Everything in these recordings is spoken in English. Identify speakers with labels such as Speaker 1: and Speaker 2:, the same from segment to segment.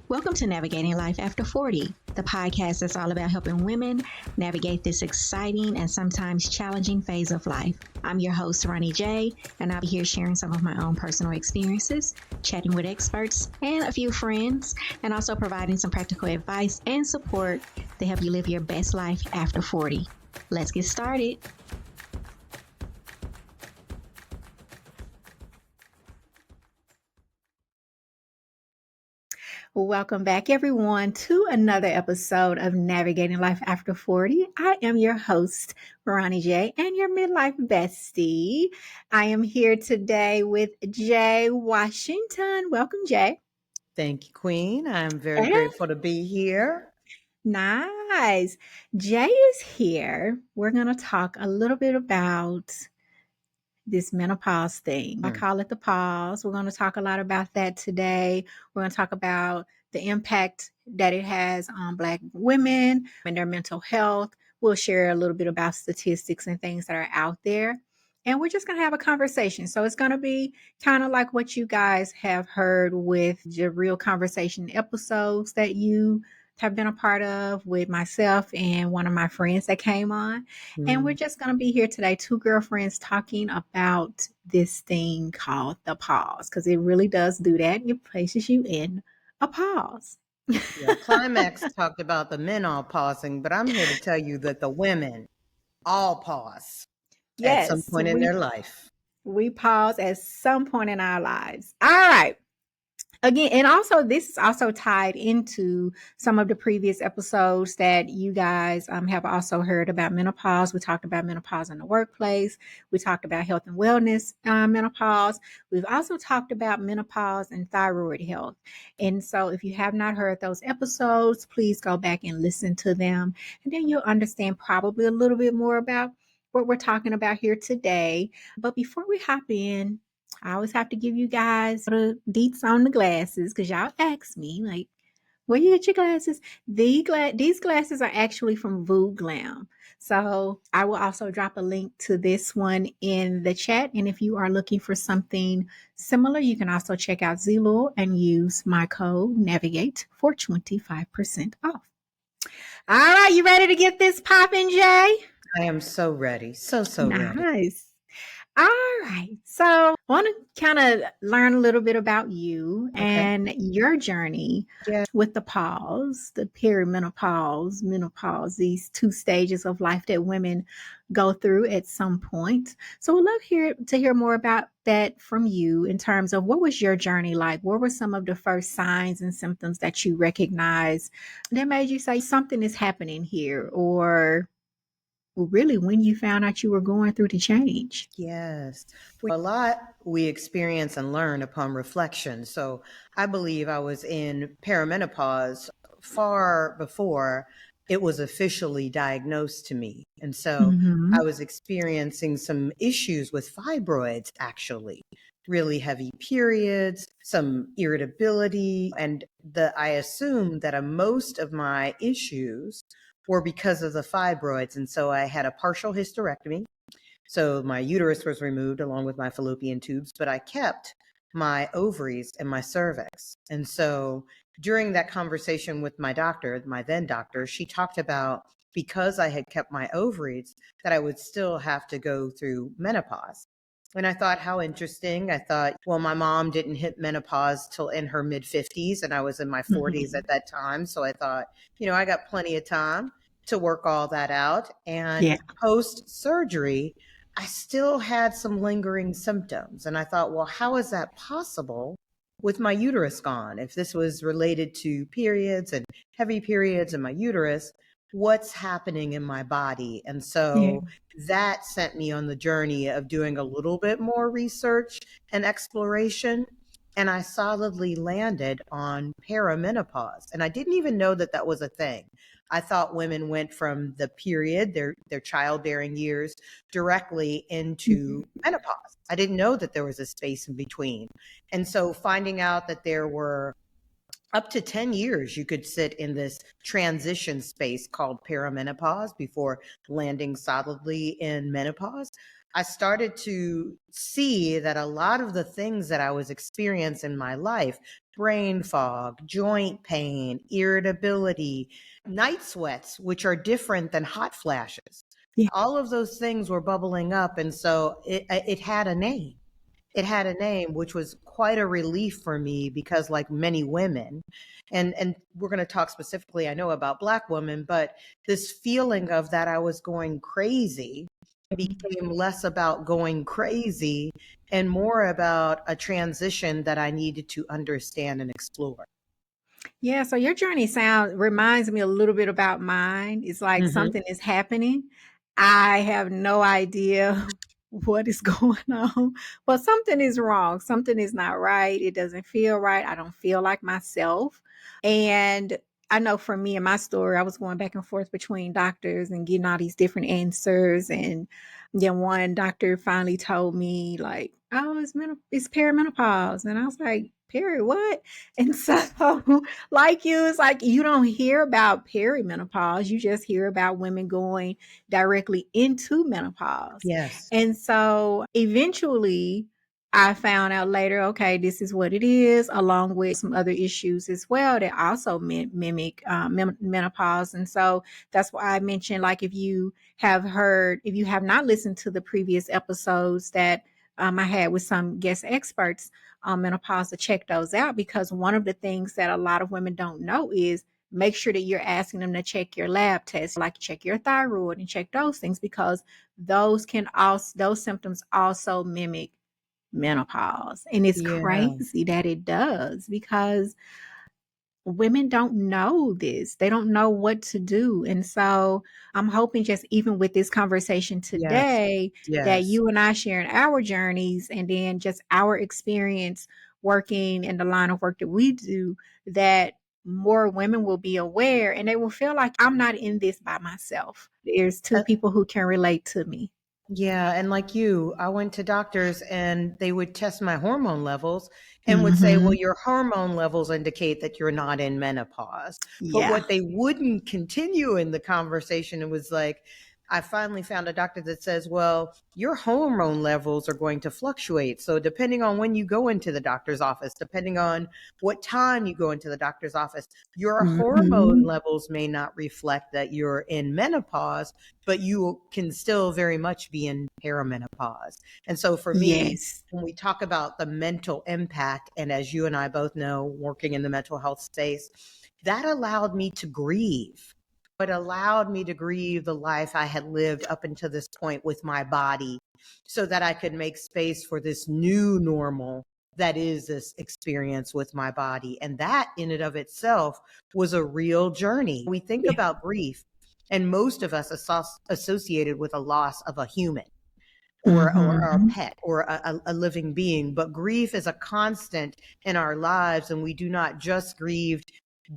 Speaker 1: Welcome to Navigating Life After 40, the podcast that's all about helping women navigate this exciting and sometimes challenging phase of life. I'm your host, Roni J, and I'll be here sharing some of my own personal experiences, chatting with experts and a few friends, and also providing some practical advice and support to help you live your best life after 40. Let's get started. Welcome back, everyone, to another episode of Navigating Life After 40. I am your host, Roni J, and your midlife bestie. I am here today with Jae Washington. Welcome, Jae.
Speaker 2: Thank you, Queen. I'm very
Speaker 1: Hey.
Speaker 2: grateful to be here.
Speaker 1: Nice. Jae is here. We're going to talk a little bit about this menopause thing. I call it the pause. We're going to talk a lot about that today. We're going to talk about the impact that it has on Black women and their mental health. We'll share a little bit about statistics and things that are out there. And we're just going to have a conversation. So it's going to be kind of like what you guys have heard with the Real Conversation episodes that you have been a part of with myself and one of my friends that came on. And we're just going to be here today, two girlfriends talking about this thing called the pause, because it really does do that. It places you in a pause.
Speaker 2: Yeah, Climax talked about the men all pausing, but I'm here to tell you that the women all pause at some
Speaker 1: Yes,
Speaker 2: point in their life.
Speaker 1: we pause at some point in our lives. All right. Again, and also this is also tied into some of the previous episodes that you guys have also heard about menopause. We talked about menopause in the workplace. We talked about health and wellness menopause. We've also talked about menopause and thyroid health. And so if you have not heard those episodes, please go back and listen to them. And then you'll understand probably a little bit more about what we're talking about here today. But before we hop in, I always have to give you guys the deets on the glasses because y'all ask me, like, where you get your glasses? These glasses are actually from Vogue Glam. So I will also drop a link to this one in the chat. And if you are looking for something similar, you can also check out Zillow and use my code NAVIGATE for 25% off. All right, you ready to get this popping, Jay?
Speaker 2: I am so ready. So ready.
Speaker 1: Nice. All right. So I want to kind of learn a little bit about you and your journey with the pause, the perimenopause, menopause, these two stages of life that women go through at some point. So we'd love to hear more about that from you in terms of what was your journey like? What were some of the first signs and symptoms that you recognized that made you say something is happening here, or really when you found out you were going through the change?
Speaker 2: Yes. A lot we experience and learn upon reflection. So I believe I was in perimenopause far before it was officially diagnosed to me. And so I was experiencing some issues with fibroids, actually, really heavy periods, some irritability. And I assumed that most of my issues were because of the fibroids. And so I had a partial hysterectomy. So my uterus was removed along with my fallopian tubes, but I kept my ovaries and my cervix. And so during that conversation with my doctor, my then doctor, she talked about because I had kept my ovaries, that I would still have to go through menopause. And I thought, how interesting. I thought, well, my mom didn't hit menopause till in her mid 50s, and I was in my 40s at that time. So I thought, I got plenty of time to work all that out. And post surgery, I still had some lingering symptoms. And I thought, well, how is that possible with my uterus gone? If this was related to periods and heavy periods in my uterus, what's happening in my body? And so that sent me on the journey of doing a little bit more research and exploration. And I solidly landed on perimenopause. And I didn't even know that that was a thing. I thought women went from the period, their childbearing years, directly into menopause. I didn't know that there was a space in between. And so finding out that there were up to 10 years you could sit in this transition space called perimenopause before landing solidly in menopause, I started to see that a lot of the things that I was experiencing in my life brain fog, joint pain, irritability, night sweats, which are different than hot flashes.
Speaker 1: Yeah.
Speaker 2: All of those things were bubbling up. And so it had a name. It had a name, which was quite a relief for me because, like many women, and we're going to talk specifically, I know, about Black women, but this feeling of that I was going crazy became less about going crazy and more about a transition that I needed to understand and explore.
Speaker 1: Yeah, so your journey reminds me a little bit about mine. It's like
Speaker 2: Hmm.
Speaker 1: something is happening. I have no idea what is going on, but something is wrong. Something is not right. It doesn't feel right. I don't feel like myself. And I know for me and my story, I was going back and forth between doctors and getting all these different answers. And then one doctor finally told me, like, oh, it's perimenopause. And I was like, peri what? And so like you, it's like you don't hear about perimenopause. You just hear about women going directly into menopause.
Speaker 2: Yes.
Speaker 1: And so eventually I found out later, okay, this is what it is, along with some other issues as well that also mimic menopause. And so that's why I mentioned, like, if you have not listened to the previous episodes that I had with some guest experts on menopause, to check those out, because one of the things that a lot of women don't know is make sure that you're asking them to check your lab tests, like check your thyroid and check those things, because those symptoms also mimic menopause. And it's
Speaker 2: Yeah.
Speaker 1: crazy that it does, because women don't know this. They don't know what to do. And so I'm hoping, just even with this conversation
Speaker 2: Yes.
Speaker 1: today, that
Speaker 2: Yes.
Speaker 1: you and I sharing our journeys and then just our experience working in the line of work that we do, that more women will be aware and they will feel like I'm not in this by myself. There's two people who can relate to me.
Speaker 2: Yeah, and like you, I went to doctors and they would test my hormone levels and would say, well,
Speaker 1: Hmm.
Speaker 2: your hormone levels indicate that you're not in menopause. But
Speaker 1: Yeah.
Speaker 2: what they wouldn't continue in the conversation, it was like, I finally found a doctor that says, well, your hormone levels are going to fluctuate. So depending on when you go into the doctor's office, depending on what time you go into the doctor's office, your hormone
Speaker 1: Hmm.
Speaker 2: levels may not reflect that you're in menopause, but you can still very much be in perimenopause. And so for me,
Speaker 1: Yes.
Speaker 2: when we talk about the mental impact, and as you and I both know, working in the mental health space, that allowed me to grieve. It allowed me to grieve the life I had lived up until this point with my body, so that I could make space for this new normal that is this experience with my body. And that in and of itself was a real journey. We think
Speaker 1: Yeah.
Speaker 2: about grief, and most of us associated with a loss of a human or a
Speaker 1: Hmm.
Speaker 2: pet or a living being. But grief is a constant in our lives, and we do not just grieve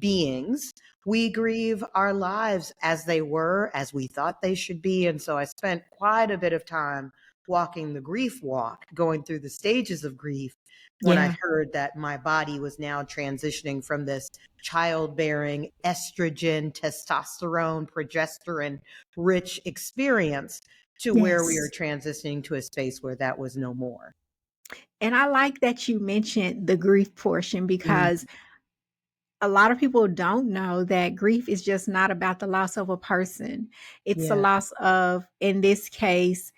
Speaker 2: beings. We grieve our lives as they were, as we thought they should be. And so I spent quite a bit of time walking the grief walk, going through the stages of grief, when I
Speaker 1: Yeah.
Speaker 2: heard that my body was now transitioning from this childbearing, estrogen, testosterone, progesterone rich experience to where we are
Speaker 1: Yes.
Speaker 2: transitioning to a space where that was no more.
Speaker 1: And I like that you mentioned the grief portion,
Speaker 2: Mm,
Speaker 1: because a lot of people don't know that grief is just not about the loss of a person. It's a
Speaker 2: yeah,
Speaker 1: loss of, in this case,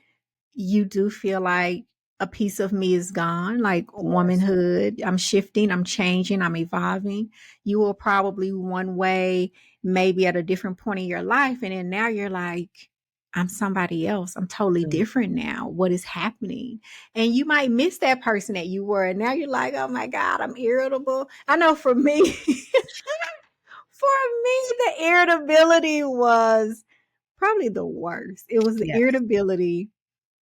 Speaker 1: you do feel like a piece of me is gone, like
Speaker 2: yes.
Speaker 1: womanhood. I'm shifting, I'm changing, I'm evolving. You were probably one way, maybe at a different point in your life. And then now you're like, I'm somebody else. I'm totally
Speaker 2: Mm,
Speaker 1: different now. What is happening? And you might miss that person that you were. And now you're like, oh my God, I'm irritable. I know for me, for me, the irritability was probably the worst. It was the
Speaker 2: yes,
Speaker 1: irritability,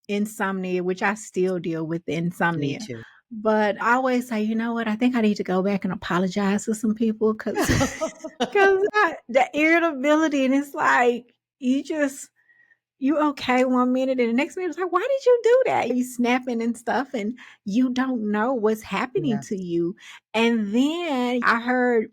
Speaker 1: insomnia, which I still deal with the
Speaker 2: me
Speaker 1: insomnia.
Speaker 2: too.
Speaker 1: But I always say, you know what? I think I need to go back and apologize to some people, because the irritability, and it's like you okay one minute and the next minute it's like, why did you do that? You snapping and stuff, and you don't know what's happening to
Speaker 2: Yes,
Speaker 1: you. And then I heard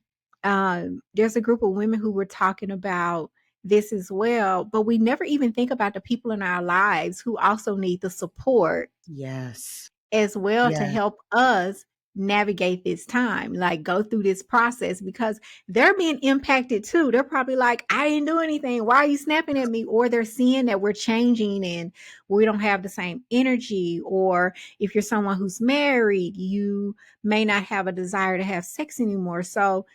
Speaker 1: there's a group of women who were talking about this as well, but we never even think about the people in our lives who also need the support
Speaker 2: yes,
Speaker 1: as well, to
Speaker 2: yes,
Speaker 1: help us navigate this time, like go through this process, because they're being impacted too. They're probably like, I didn't do anything. Why are you snapping at me? Or they're seeing that we're changing and we don't have the same energy. Or if you're someone who's married, you may not have a desire to have sex anymore. So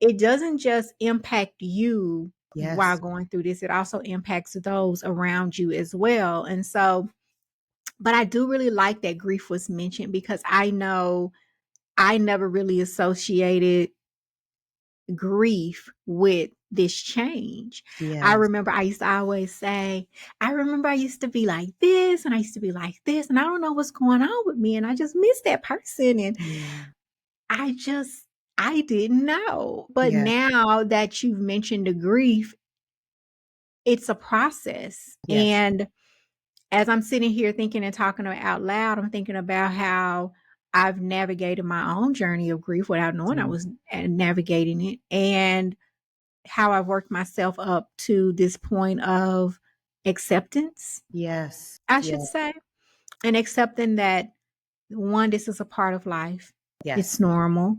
Speaker 1: it doesn't just impact you while
Speaker 2: Yes.
Speaker 1: going through this, it also impacts those around you as well. And so, but I do really like that grief was mentioned, because I know I never really associated grief with this change. I
Speaker 2: Yes.
Speaker 1: remember I used to always say, I remember I used to be like this and I used to be like this, and I don't know what's going on with me. And I just miss that person. And
Speaker 2: Mm.
Speaker 1: I just, I didn't know. But
Speaker 2: Yeah.
Speaker 1: now that you've mentioned the grief, it's a process.
Speaker 2: Yes.
Speaker 1: And as I'm sitting here thinking and talking out loud, I'm thinking about how I've navigated my own journey of grief without knowing I
Speaker 2: Mm.
Speaker 1: was navigating it, and how I've worked myself up to this point of acceptance,
Speaker 2: Yes.
Speaker 1: I should
Speaker 2: Yeah.
Speaker 1: say, and accepting that, one, this is a part of life. It's
Speaker 2: Yes.
Speaker 1: normal.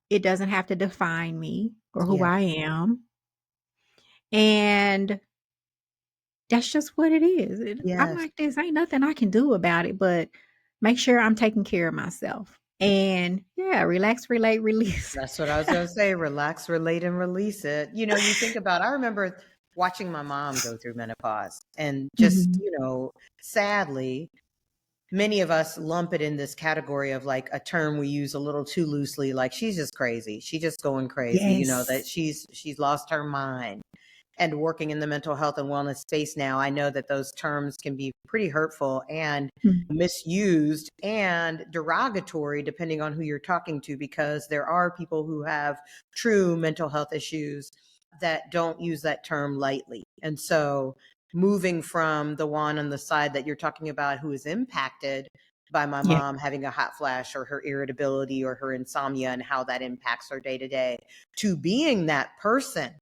Speaker 1: It doesn't have to define me or who
Speaker 2: Yeah.
Speaker 1: I am. And that's just what it is. I'm
Speaker 2: Yes.
Speaker 1: like this, ain't nothing I can do about it, but make sure I'm taking care of myself. And yeah, relax, relate, release.
Speaker 2: That's what I was going to say. Relax, relate, and release it. You think about, I remember watching my mom go through menopause, and just,
Speaker 1: Mhm.
Speaker 2: sadly, many of us lump it in this category of like a term we use a little too loosely, like she's just crazy. She's just going crazy, that
Speaker 1: Yes.
Speaker 2: she's lost her mind. And working in the mental health and wellness space now, I know that those terms can be pretty hurtful and
Speaker 1: Mm.
Speaker 2: misused and derogatory depending on who you're talking to, because there are people who have true mental health issues that don't use that term lightly. And so moving from the one on the side that you're talking about who is impacted by my
Speaker 1: Yeah.
Speaker 2: mom having a hot flash or her irritability or her insomnia and how that impacts her day to day, to being that person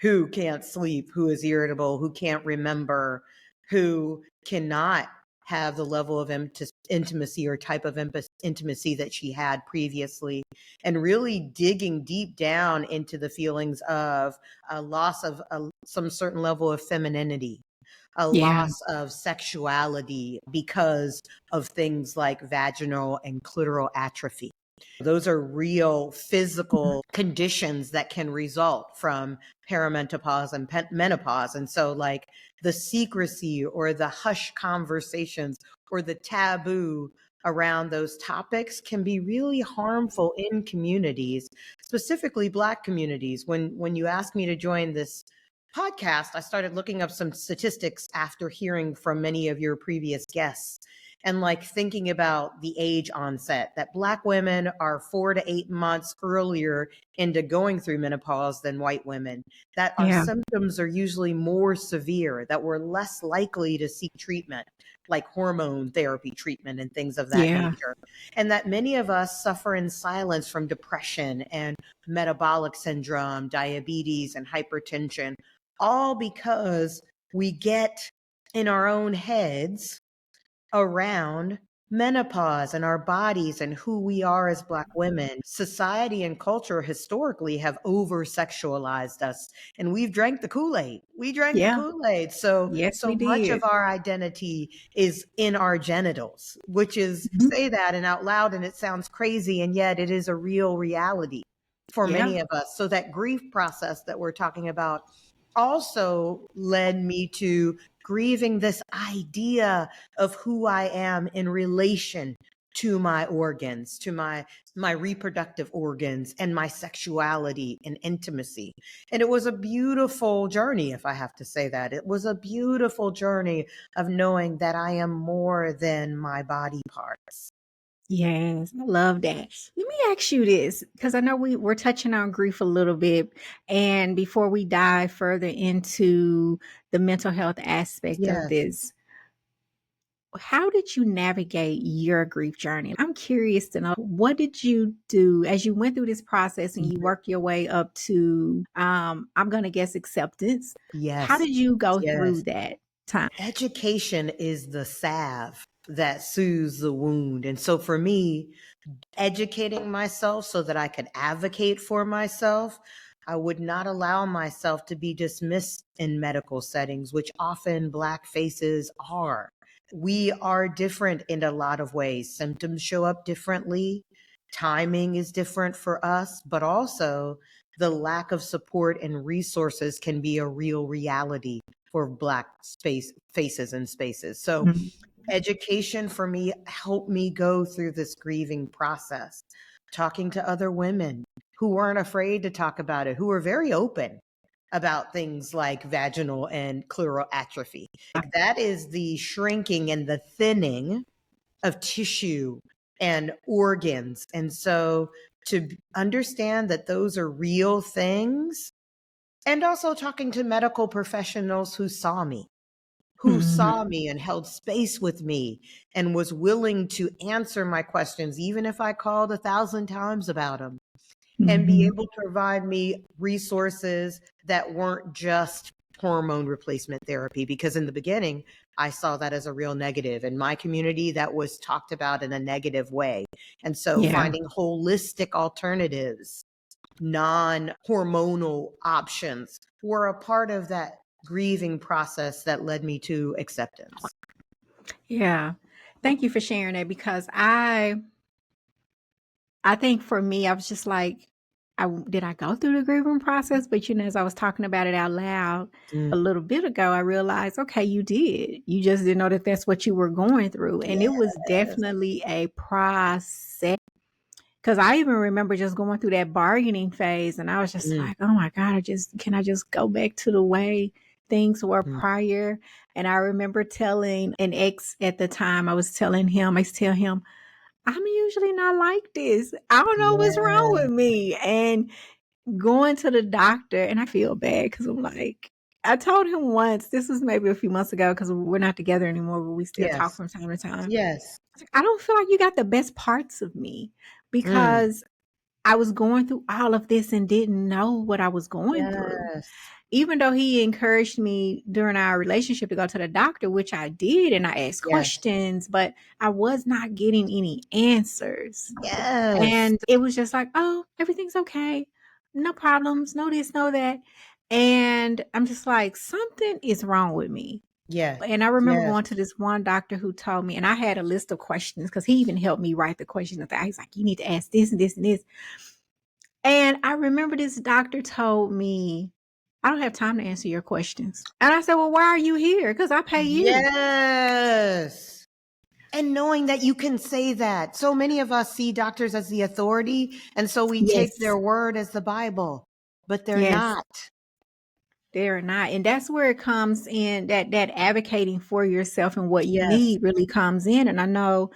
Speaker 2: who can't sleep, who is irritable, who can't remember, who cannot have the level of intimacy or type of intimacy that she had previously, and really digging deep down into the feelings of a loss of some certain level of femininity, a
Speaker 1: Yeah.
Speaker 2: loss of sexuality because of things like vaginal and clitoral atrophy. Those are real
Speaker 1: Mhm.
Speaker 2: physical conditions that can result from perimenopause and menopause. And so, like, the secrecy or the hush conversations or the taboo around those topics can be really harmful in communities, specifically Black communities. When you asked me to join this podcast, I started looking up some statistics after hearing from many of your previous guests, and like thinking about the age onset, that Black women are 4 to 8 months earlier into going through menopause than white women, that our
Speaker 1: Yeah.
Speaker 2: symptoms are usually more severe, that we're less likely to seek treatment, like hormone therapy treatment and things of that
Speaker 1: Yeah.
Speaker 2: nature, and that many of us suffer in silence from depression and metabolic syndrome, diabetes, and hypertension, all because we get in our own heads around menopause and our bodies and who we are as Black women. Society and culture historically have over sexualized us, and we've drank the Kool-Aid. We drank the
Speaker 1: Yeah.
Speaker 2: Kool-Aid. So
Speaker 1: Yes, we
Speaker 2: so much of
Speaker 1: did.
Speaker 2: our identity is in our genitals, which is,
Speaker 1: Mhm.
Speaker 2: say that and out loud and it sounds crazy, and yet it is a real reality for
Speaker 1: Yeah.
Speaker 2: many of us. So that grief process that we're talking about also led me to grieving this idea of who I am in relation to my organs, to my reproductive organs and my sexuality and intimacy. And it was a beautiful journey, if I have to say that. It was a beautiful journey of knowing that I am more than my body parts.
Speaker 1: Yes, I love that. Let me ask you this, because I know we're touching on grief a little bit. And before we dive further into the mental health aspect of
Speaker 2: Yes.
Speaker 1: this, how did you navigate your grief journey? I'm curious to know, what did you do as you went through this process and you
Speaker 2: Mhm.
Speaker 1: worked your way up to, I'm going to guess, acceptance? How
Speaker 2: Yes.
Speaker 1: did you go
Speaker 2: Yes.
Speaker 1: through that time?
Speaker 2: Education is the salve. that soothes the wound. And so for me, educating myself so that I could advocate for myself, I would not allow myself to be dismissed in medical settings, which often Black faces are. We are different in a lot of ways. Symptoms show up differently. Timing is different for us, but also the lack of support and resources can be a real reality for Black faces and spaces. So
Speaker 1: Mhm.
Speaker 2: education for me helped me go through this grieving process, talking to other women who weren't afraid to talk about it, who were very open about things like vaginal and pleural atrophy. Like that is the shrinking and the thinning of tissue and organs. And so to understand that those are real things, and also talking to medical professionals who saw me, and held space with me and was willing to answer my questions, even if I called 1,000 times about them, and be
Speaker 1: Mhm.
Speaker 2: able to provide me resources that weren't just hormone replacement therapy. Because in the beginning, I saw that as a real negative. In my community, that was talked about in a negative way. And so
Speaker 1: Yeah.
Speaker 2: finding holistic alternatives, non-hormonal options were a part of that grieving process that led me to acceptance.
Speaker 1: Yeah. Thank you for sharing that, because I think for me, I was just like, did I go through the grieving process? But as I was talking about it out loud a
Speaker 2: Mm.
Speaker 1: little bit ago, I realized, okay, you did. You just didn't know that that's what you were going through. And it was
Speaker 2: Yes.
Speaker 1: definitely a process. Because I even remember just going through that bargaining phase, and I was just
Speaker 2: Mm.
Speaker 1: like, oh my God, can I just go back to the way things were
Speaker 2: Mm.
Speaker 1: prior? And I remember telling an ex at the time, I used to tell him, I'm usually not like this. I don't know what's wrong
Speaker 2: Yeah.
Speaker 1: with me. And going to the doctor, and I feel bad because I'm like, I told him once, this was maybe a few months ago because we're not together anymore, but we still talk
Speaker 2: Yes.
Speaker 1: from time to time.
Speaker 2: Yes.
Speaker 1: I was like, I don't feel like you got the best parts of me,
Speaker 2: Mm.
Speaker 1: because I was going through all of this and didn't know what I was going through.
Speaker 2: Yes.
Speaker 1: Even though he encouraged me during our relationship to go to the doctor, which I did, and I asked
Speaker 2: Yes.
Speaker 1: questions, but I was not getting any answers.
Speaker 2: Yes.
Speaker 1: And it was just like, oh, everything's okay. No problems, no this, no that. And I'm just like, something is wrong with me.
Speaker 2: Yes.
Speaker 1: And I remember
Speaker 2: Yes.
Speaker 1: going to this one doctor who told me, and I had a list of questions because he even helped me write the questions. He's like, you need to ask this and this and this. And I remember this doctor told me, I don't have time to answer your questions. And I said, well, why are you here? Because I pay you.
Speaker 2: Yes. And knowing that you can say that. So many of us see doctors as the authority, and so we take
Speaker 1: Yes.
Speaker 2: their word as the Bible, but they're
Speaker 1: Yes.
Speaker 2: not.
Speaker 1: They're not. And that's where it comes in, that advocating for yourself and what you
Speaker 2: Yes.
Speaker 1: need really comes in. And I know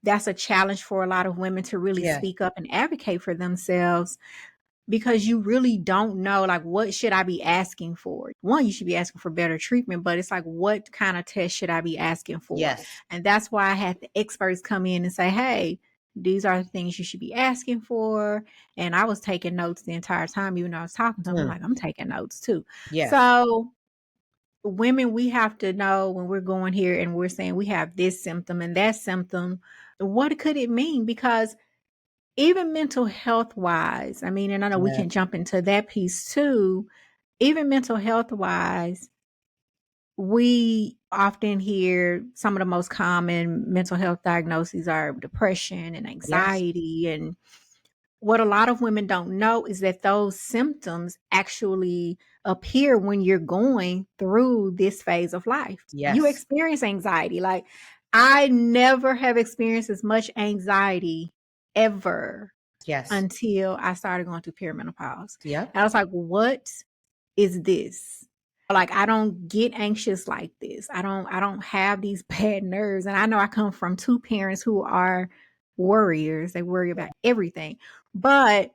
Speaker 1: that's a challenge for a lot of women to really
Speaker 2: Yes.
Speaker 1: speak up and advocate for themselves, because you really don't know, like, what should I be asking for? One, you should be asking for better treatment, but it's like, what kind of test should I be asking for?
Speaker 2: Yes.
Speaker 1: And that's why I had the experts come in and say, hey, these are the things you should be asking for. And I was taking notes the entire time, even though I was talking to them. I'm
Speaker 2: Mm.
Speaker 1: like, I'm taking notes too.
Speaker 2: Yes.
Speaker 1: So women, we have to know when we're going here and we're saying we have this symptom and that symptom, what could it mean? Because even mental health wise, I mean, and I know we
Speaker 2: Yes.
Speaker 1: can jump into that piece too. Even mental health wise, we often hear some of the most common mental health diagnoses are depression and
Speaker 2: Yes.
Speaker 1: anxiety. And what a lot of women don't know is that those symptoms actually appear when you're going through this phase of life. You
Speaker 2: Yes.
Speaker 1: experience anxiety. Like, I never have experienced as much anxiety ever
Speaker 2: Yes.
Speaker 1: until I started going through perimenopause.
Speaker 2: Yep.
Speaker 1: And I was like, what is this? Like, I don't get anxious like this. I don't have these bad nerves. And I know I come from two parents who are worriers. They worry about everything. But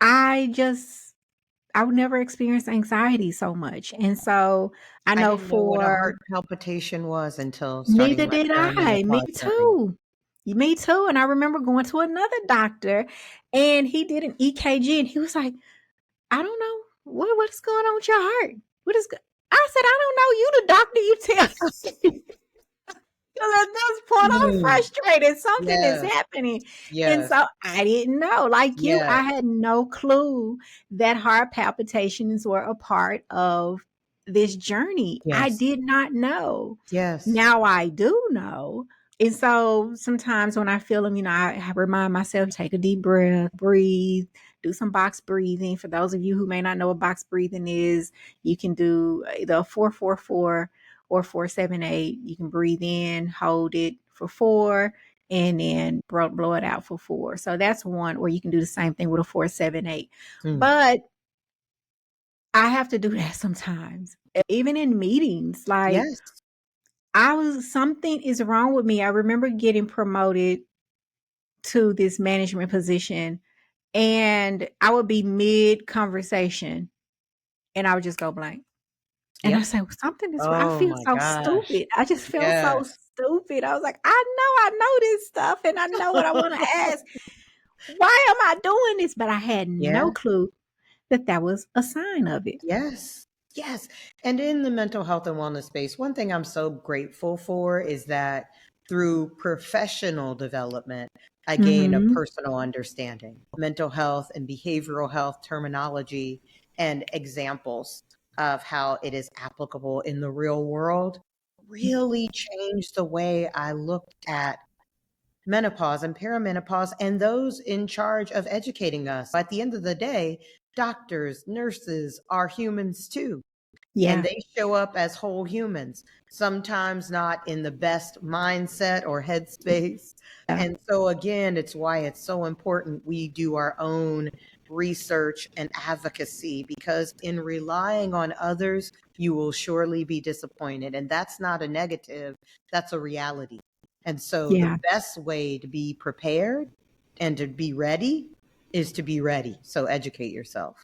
Speaker 1: I would never experience anxiety so much. And so I
Speaker 2: I
Speaker 1: know
Speaker 2: didn't know what a
Speaker 1: for
Speaker 2: heart palpitation was until starting
Speaker 1: neither
Speaker 2: my
Speaker 1: did I. Me
Speaker 2: perimenopause journey.
Speaker 1: too. Me too. And I remember going to another doctor and he did an EKG and he was like, I don't know what is going on with your heart. What is I said, I don't know. You the doctor, you tell me. 'Cause at this point, I'm
Speaker 2: Mm.
Speaker 1: frustrated. Something is
Speaker 2: Yes,
Speaker 1: happening. And
Speaker 2: yes,
Speaker 1: so I didn't know. Like you,
Speaker 2: yes,
Speaker 1: I had no clue that heart palpitations were a part of this journey. I
Speaker 2: yes,
Speaker 1: did not know.
Speaker 2: yes,
Speaker 1: Now I do know. And so sometimes when I feel them, I remind myself, take a deep breath, breathe, do some box breathing. For those of you who may not know what box breathing is, you can do either 4-4-4 or 4-7-8. You can breathe in, hold it for 4, and then blow it out for 4. So that's one, or you can do the same thing with a 4-7-8.
Speaker 2: mm,
Speaker 1: But I have to do that sometimes, even in meetings. Like
Speaker 2: yes,
Speaker 1: something is wrong with me. I remember getting promoted to this management position, and I would be mid conversation, and I would just go blank. And I
Speaker 2: yep.
Speaker 1: say, "Well, something is wrong. I
Speaker 2: Oh
Speaker 1: feel
Speaker 2: my
Speaker 1: so
Speaker 2: gosh.
Speaker 1: stupid. I just feel so
Speaker 2: Yes.
Speaker 1: stupid." I was like, I know this stuff and I know what I want to ask. Why am I doing this?" But I had no
Speaker 2: Yeah.
Speaker 1: clue that that was a sign of it.
Speaker 2: Yes. Yes. And in the mental health and wellness space, one thing I'm so grateful for is that through professional development, I gain a
Speaker 1: Mhm.
Speaker 2: personal understanding, mental health and behavioral health terminology and examples of how it is applicable in the real world really changed the way I looked at menopause and perimenopause and those in charge of educating us. At the end of the day, doctors, nurses are humans too. And
Speaker 1: Yeah.
Speaker 2: they show up as whole humans, sometimes not in the best mindset or headspace.
Speaker 1: Yeah.
Speaker 2: And so, again, it's why it's so important we do our own research and advocacy, because in relying on others, you will surely be disappointed. And that's not a negative, that's a reality. And so, the
Speaker 1: Yeah.
Speaker 2: best way to be prepared and to be ready is to be ready. So, educate yourself.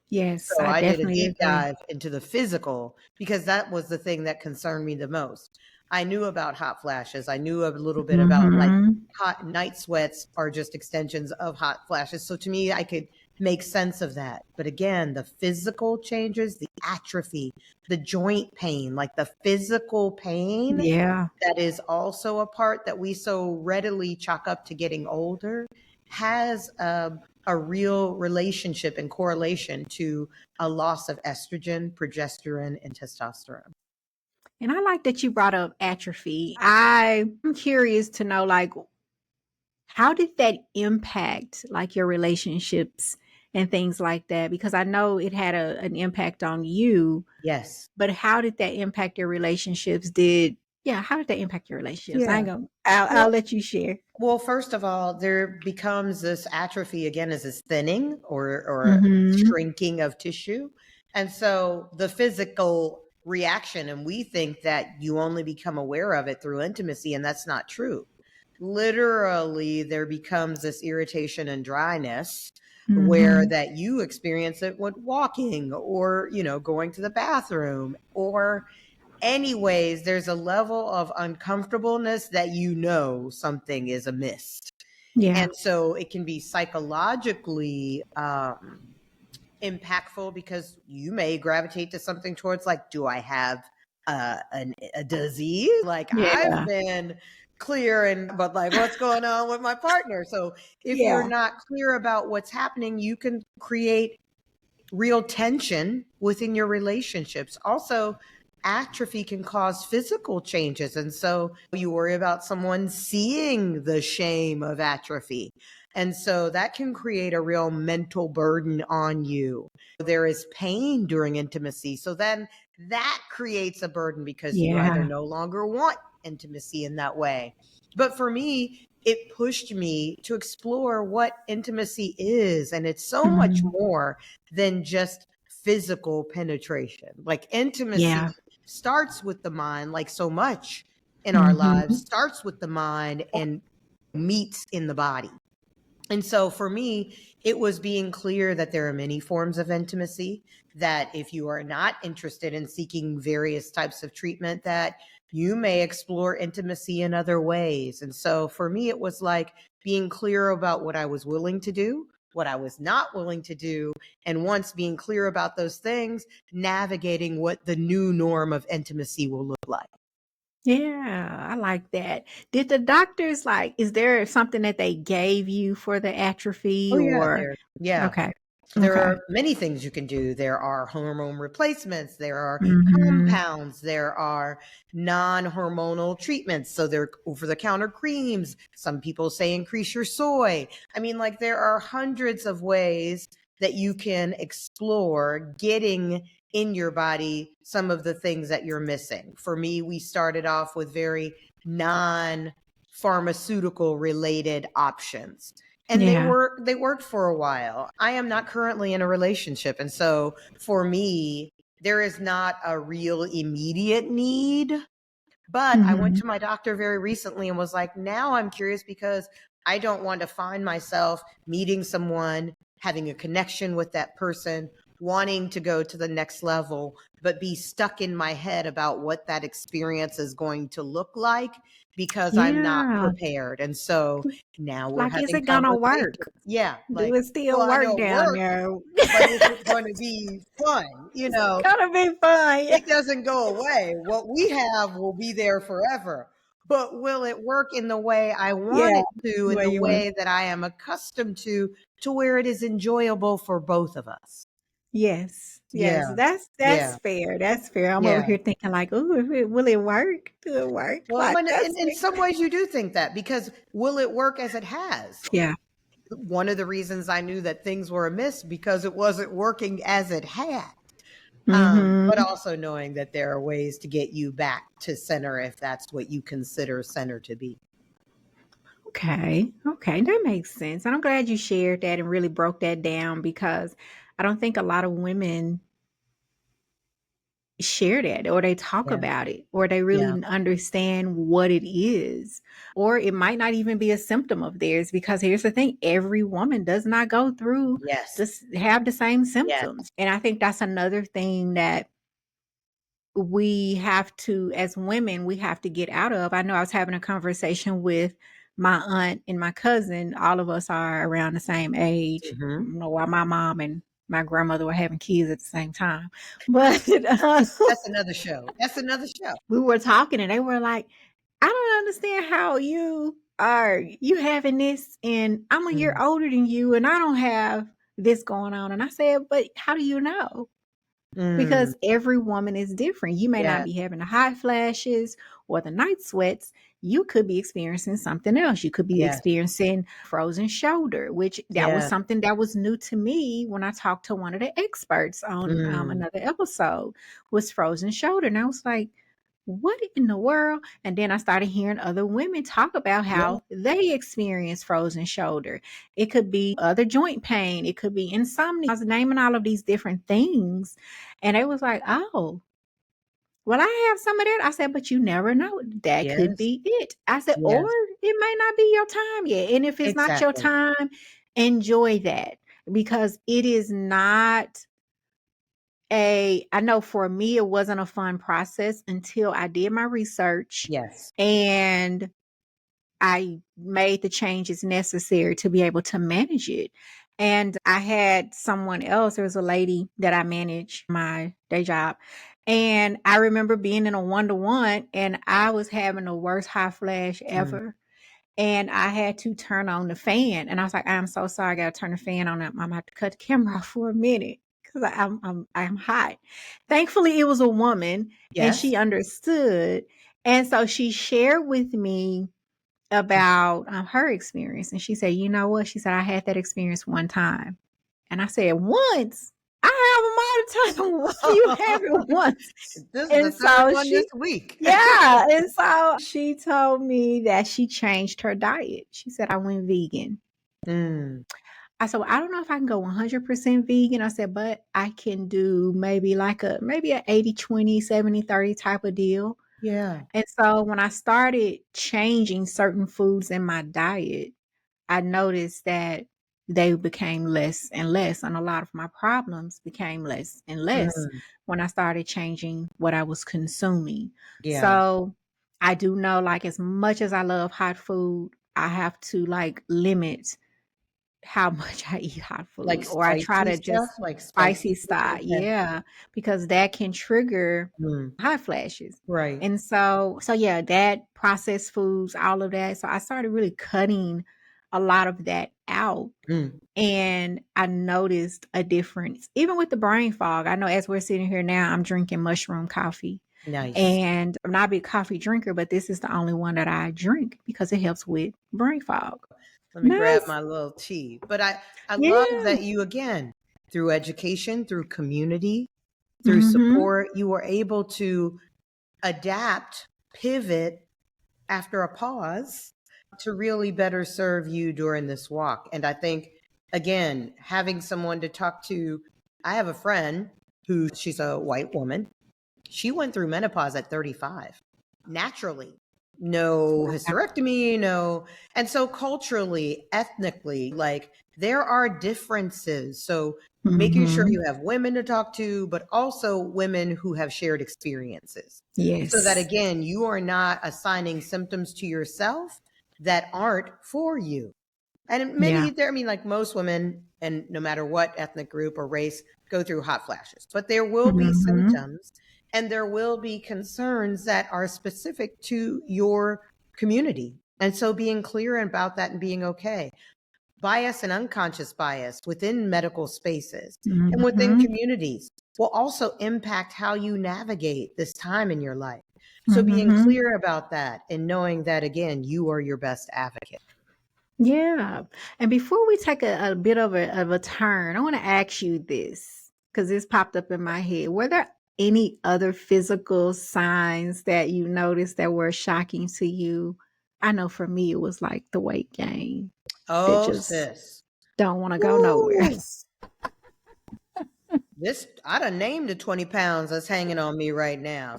Speaker 1: Yes,
Speaker 2: So
Speaker 1: I
Speaker 2: I did a
Speaker 1: definitely
Speaker 2: deep
Speaker 1: agree.
Speaker 2: dive into the physical because that was the thing that concerned me the most. I knew about hot flashes. I knew a little bit about like
Speaker 1: Mhm.
Speaker 2: hot night sweats are just extensions of hot flashes. So to me, I could make sense of that. But again, the physical changes, the atrophy, the joint pain, like the physical pain
Speaker 1: Yeah.
Speaker 2: that is also a part that we so readily chalk up to getting older has a real relationship and correlation to a loss of estrogen, progesterone, and testosterone.
Speaker 1: And I like that you brought up atrophy. I'm curious to know, like, how did that impact like your relationships and things like that? Because I know it had an impact on you,
Speaker 2: Yes.
Speaker 1: but how did that impact your relationships? How did that impact your relationships? I
Speaker 2: Yeah.
Speaker 1: ain't gonna, I'll
Speaker 2: Well,
Speaker 1: let you share.
Speaker 2: Well, first of all, there becomes this atrophy again as this thinning or
Speaker 1: Mhm.
Speaker 2: shrinking of tissue. And so the physical reaction, and we think that you only become aware of it through intimacy, and that's not true. Literally, there becomes this irritation and dryness where
Speaker 1: Mhm.
Speaker 2: that you experience it when walking or, going to the bathroom or anyways, there's a level of uncomfortableness that something is amiss.
Speaker 1: Yeah.
Speaker 2: And so it can be psychologically impactful because you may gravitate to something towards like, do I have a disease? Like I've
Speaker 1: Yeah.
Speaker 2: been clear but like what's going on with my partner? So if you're
Speaker 1: Yeah.
Speaker 2: not clear about what's happening, you can create real tension within your relationships. Also, atrophy can cause physical changes. And so you worry about someone seeing the shame of atrophy. And so that can create a real mental burden on you. There is pain during intimacy. So then that creates a burden because you either
Speaker 1: Yeah.
Speaker 2: no longer want intimacy in that way. But for me, it pushed me to explore what intimacy is. And it's so much
Speaker 1: Mhm.
Speaker 2: more than just physical penetration. Like intimacy
Speaker 1: Yeah.
Speaker 2: starts with the mind, like so much in our lives
Speaker 1: Mhm.
Speaker 2: starts with the mind and meets in the body. And so for me, it was being clear that there are many forms of intimacy, that if you are not interested in seeking various types of treatment, that you may explore intimacy in other ways. And so for me, it was like being clear about what I was willing to do, what I was not willing to do. And once being clear about those things, navigating what the new norm of intimacy will look like.
Speaker 1: Yeah, I like that. Did the doctors like, is there something that they gave you for the atrophy
Speaker 2: Oh, yeah,
Speaker 1: or?
Speaker 2: yeah.
Speaker 1: Okay.
Speaker 2: There
Speaker 1: Okay.
Speaker 2: are many things you can do. There are hormone replacements, there are
Speaker 1: Mhm.
Speaker 2: compounds, there are non-hormonal treatments. So there are over-the-counter creams. Some people say increase your soy. I mean, like there are hundreds of ways that you can explore getting in your body some of the things that you're missing. For me, we started off with very non-pharmaceutical related options. And
Speaker 1: Yeah.
Speaker 2: they worked for a while. I am not currently in a relationship. And so for me, there is not a real immediate need. But I went
Speaker 1: Mhm.
Speaker 2: to my doctor very recently and was like, now I'm curious because I don't want to find myself meeting someone, having a connection with that person, wanting to go to the next level, but be stuck in my head about what that experience is going to look like because I'm not
Speaker 1: Yeah.
Speaker 2: prepared. And so now we're
Speaker 1: Like, is
Speaker 2: having
Speaker 1: it gonna
Speaker 2: conversations.
Speaker 1: work?
Speaker 2: Yeah,
Speaker 1: Do
Speaker 2: like,
Speaker 1: it
Speaker 2: well,
Speaker 1: still
Speaker 2: I
Speaker 1: work
Speaker 2: know it
Speaker 1: down
Speaker 2: works,
Speaker 1: there?
Speaker 2: but is it going to be fun? You
Speaker 1: It's
Speaker 2: know,
Speaker 1: gonna be fun. Yeah.
Speaker 2: it doesn't go away. What we have will be there forever. But will it work in the way I want
Speaker 1: Yeah.
Speaker 2: it to, in
Speaker 1: Where
Speaker 2: the
Speaker 1: you want.
Speaker 2: way that I am accustomed to where it is enjoyable for both of us?
Speaker 1: Yes. Yes.
Speaker 2: Yeah,
Speaker 1: That's
Speaker 2: yeah,
Speaker 1: fair. That's fair. I'm over
Speaker 2: yeah.
Speaker 1: here thinking like, "Ooh, will it work? Do it work?"
Speaker 2: Well,
Speaker 1: Like,
Speaker 2: when
Speaker 1: that's
Speaker 2: in
Speaker 1: it.
Speaker 2: some ways you do think that because will it work as it has?
Speaker 1: Yeah.
Speaker 2: One of the reasons I knew that things were amiss because it wasn't working as it had. But
Speaker 1: Mhm.
Speaker 2: also knowing that there are ways to get you back to center if that's what you consider center to be.
Speaker 1: Okay. Okay. That makes sense. And I'm glad you shared that and really broke that down because I don't think a lot of women share that or they talk
Speaker 2: Yeah,
Speaker 1: about it or they
Speaker 2: yeah,
Speaker 1: really understand what it is. Or it might not even be a symptom of theirs because here's the thing, every woman does not go through
Speaker 2: yes,
Speaker 1: this have the same
Speaker 2: yes.
Speaker 1: symptoms. And I think that's another thing that we have to, as women, we have to get out of. I know I was having a conversation with my aunt and my cousin. All of us are around the same age. I
Speaker 2: Hmm.
Speaker 1: don't know why my mom and my grandmother were having kids at the same time. But
Speaker 2: That's another show. That's another show.
Speaker 1: we were talking and they were like, I don't understand how you having this and I'm a year
Speaker 2: Mm,
Speaker 1: older than you and I don't have this going on. And I said, but how do you know?
Speaker 2: mm,
Speaker 1: Because every woman is different. You may not
Speaker 2: yes,
Speaker 1: be having the hot flashes or the night sweats. You could be experiencing something else. You could be
Speaker 2: yes,
Speaker 1: experiencing frozen shoulder, which that was
Speaker 2: yeah,
Speaker 1: something that was new to me when I talked to one of the experts on
Speaker 2: mm,
Speaker 1: another episode was frozen shoulder. And I was like, what in the world? And then I started hearing other women talk about
Speaker 2: yeah,
Speaker 1: how they experience frozen shoulder. It could be other joint pain. It could be insomnia. I was naming all of these different things. And it was like, oh, well, I have some of that. I said, but you never know. That could
Speaker 2: yes,
Speaker 1: be it. I said, or
Speaker 2: yes,
Speaker 1: it may not be your time yet. And if it's not your
Speaker 2: exactly.
Speaker 1: time, enjoy that because it is not I know for me, it wasn't a fun process until I did my research
Speaker 2: Yes.
Speaker 1: and I made the changes necessary to be able to manage it. And I had someone else, there was a lady that I managed my day job. And I remember being in a one-to-one and I was having the worst hot flash
Speaker 2: Mm,
Speaker 1: ever. And I had to turn on the fan. And I was like, I'm so sorry, I gotta turn the fan on. I'm gonna have to cut the camera off for a minute because I'm hot. Thankfully, it was a woman and
Speaker 2: yes.
Speaker 1: she understood. And so she shared with me about her experience. And she said, you know what? She said, I had that experience one time. And I said, once? I have them all the time. Why you have it once?
Speaker 2: This is the
Speaker 1: And
Speaker 2: third
Speaker 1: so
Speaker 2: one this week.
Speaker 1: yeah. And so she told me that she changed her diet. She said, I went vegan.
Speaker 2: Mm,
Speaker 1: I said, well, I don't know if I can go 100% vegan. I said, but I can do maybe a 80-20, 70-30 type of deal.
Speaker 2: yeah.
Speaker 1: And so when I started changing certain foods in my diet, I noticed that they became less and less, and a lot of my problems became less and less
Speaker 2: Mm,
Speaker 1: when I started changing what I was consuming.
Speaker 2: yeah.
Speaker 1: So I do know, like, as much as I love hot food, I have to like limit how much I eat hot
Speaker 2: Like
Speaker 1: food, or I try
Speaker 2: spicy
Speaker 1: to
Speaker 2: stuff?
Speaker 1: just
Speaker 2: Like spicy
Speaker 1: spicy
Speaker 2: food?
Speaker 1: style.
Speaker 2: Okay.
Speaker 1: Yeah, because that can trigger
Speaker 2: Mm,
Speaker 1: hot flashes.
Speaker 2: right.
Speaker 1: And so yeah, that processed foods, all of that. So I started really cutting a lot of that out.
Speaker 2: Mm,
Speaker 1: And I noticed a difference, even with the brain fog. I know as we're sitting here now, I'm drinking mushroom coffee.
Speaker 2: nice.
Speaker 1: And I'm not a big coffee drinker, but this is the only one that I drink because it helps with brain fog.
Speaker 2: Let me grab
Speaker 1: Nice.
Speaker 2: my little tea. But I love
Speaker 1: Yeah.
Speaker 2: that you, again, through education, through community, through
Speaker 1: Mhm.
Speaker 2: support, you were able to adapt, pivot after a pause to really better serve you during this walk. And I think, again, having someone to talk to, I have a friend who, she's a white woman. She went through menopause at 35 naturally. No hysterectomy, no. And so culturally, ethnically, like there are differences. So making sure
Speaker 1: Mhm.
Speaker 2: you have women to talk to, but also women who have shared experiences. So that
Speaker 1: Yes.
Speaker 2: again, you are not assigning symptoms to yourself that aren't for you. And
Speaker 1: Yeah.
Speaker 2: maybe there, I mean, like most women, and no matter what ethnic group or race, go through hot flashes, but there will be
Speaker 1: Mhm.
Speaker 2: symptoms and there will be concerns that are specific to your community. And so being clear about that and being okay. Bias and unconscious bias within medical spaces and within
Speaker 1: Mhm.
Speaker 2: communities will also impact how you navigate this time in your life. So being
Speaker 1: Mhm.
Speaker 2: clear about that and knowing that, again, you are your best advocate.
Speaker 1: Yeah. And before we take a bit of a turn, I want to ask you this because this popped up in my head. Were there any other physical signs that you noticed that were shocking to you? I know for me, it was like the weight gain that
Speaker 2: Oh,
Speaker 1: just
Speaker 2: sis.
Speaker 1: don't want to go nowhere.
Speaker 2: Ooh. This, I done named the 20 pounds that's hanging on me right now.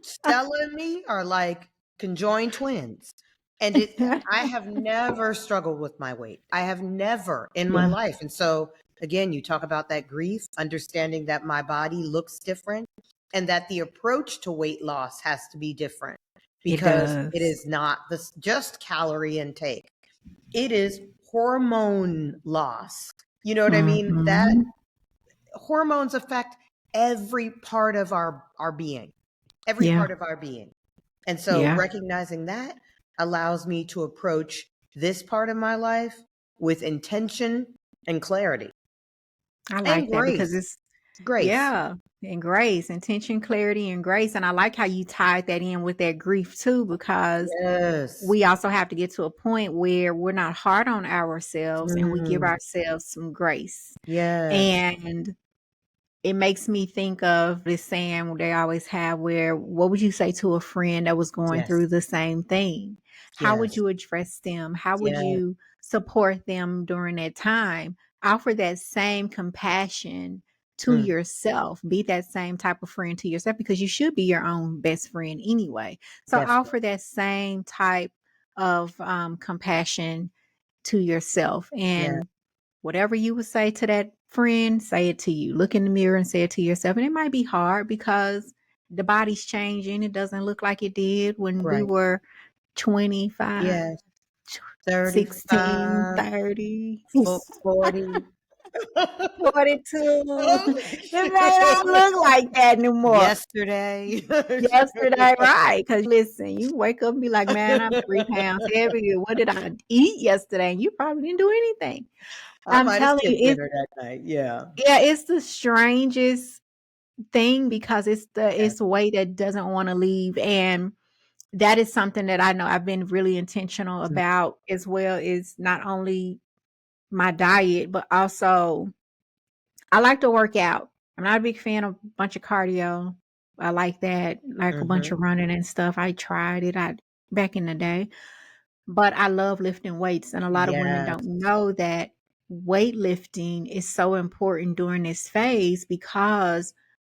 Speaker 2: Stella and me are like conjoined twins. And I have never struggled with my weight. I have never in my
Speaker 1: Yeah,
Speaker 2: life. And so, again, you talk about that grief, understanding that my body looks different and that the approach to weight loss has to be different
Speaker 1: it
Speaker 2: because it
Speaker 1: does.
Speaker 2: is not this just calorie intake. It is hormone loss. You know what I mean? That
Speaker 1: Mhm.
Speaker 2: hormones affect every part of our being, every
Speaker 1: Yeah,
Speaker 2: part of our being. And so
Speaker 1: yeah.
Speaker 2: recognizing that allows me to approach this part of my life with intention and clarity
Speaker 1: I
Speaker 2: and
Speaker 1: like that because
Speaker 2: grace.
Speaker 1: it's
Speaker 2: Grace.
Speaker 1: yeah, and grace, intention, clarity, and grace. And I like how you tied that in with that grief too, because
Speaker 2: Yes.
Speaker 1: we also have to get to a point where we're not hard on ourselves and we give
Speaker 2: Mm,
Speaker 1: ourselves some grace.
Speaker 2: yes.
Speaker 1: And it makes me think of this saying they always have where, what would you say to a friend that was going
Speaker 2: Yes.
Speaker 1: through the same thing? How would
Speaker 2: Yes.
Speaker 1: you address them? How would
Speaker 2: Yes.
Speaker 1: you support them during that time? Offer that same compassion to
Speaker 2: Mm,
Speaker 1: yourself. Be that same type of friend to yourself because you should be your own best friend anyway. So
Speaker 2: definitely.
Speaker 1: offer that same type of compassion to yourself.
Speaker 2: Yeah.
Speaker 1: And whatever you would say to that friend, say it to you. Look in the mirror and say it to yourself. And it might be hard because the body's changing. It doesn't look like it did when we
Speaker 2: Right.
Speaker 1: were 25,
Speaker 2: Yes.
Speaker 1: 16,
Speaker 2: 35,
Speaker 1: 30,
Speaker 2: 40.
Speaker 1: 42.
Speaker 2: Holy
Speaker 1: It may not
Speaker 2: shit.
Speaker 1: look like that anymore.
Speaker 2: Yesterday.
Speaker 1: Yesterday, right? Because listen, you wake up and be like, man, I'm 3 pounds heavier. What did I eat yesterday? And you probably didn't do anything.
Speaker 2: I
Speaker 1: I'm
Speaker 2: might have
Speaker 1: telling you,
Speaker 2: skipped
Speaker 1: it's
Speaker 2: dinner that night. Yeah.
Speaker 1: yeah, it's the strangest thing because
Speaker 2: Yes.
Speaker 1: it's a way that doesn't want to leave. And that is something that I know I've been really intentional
Speaker 2: Mm,
Speaker 1: about as well, is not only my diet, but also I like to work out. I'm not a big fan of a bunch of cardio. I like that, like a bunch
Speaker 2: mhm.
Speaker 1: of running and stuff. I tried it out back in the day, but I love lifting weights. And a lot of women
Speaker 2: Yes.
Speaker 1: don't know that weightlifting is so important during this phase because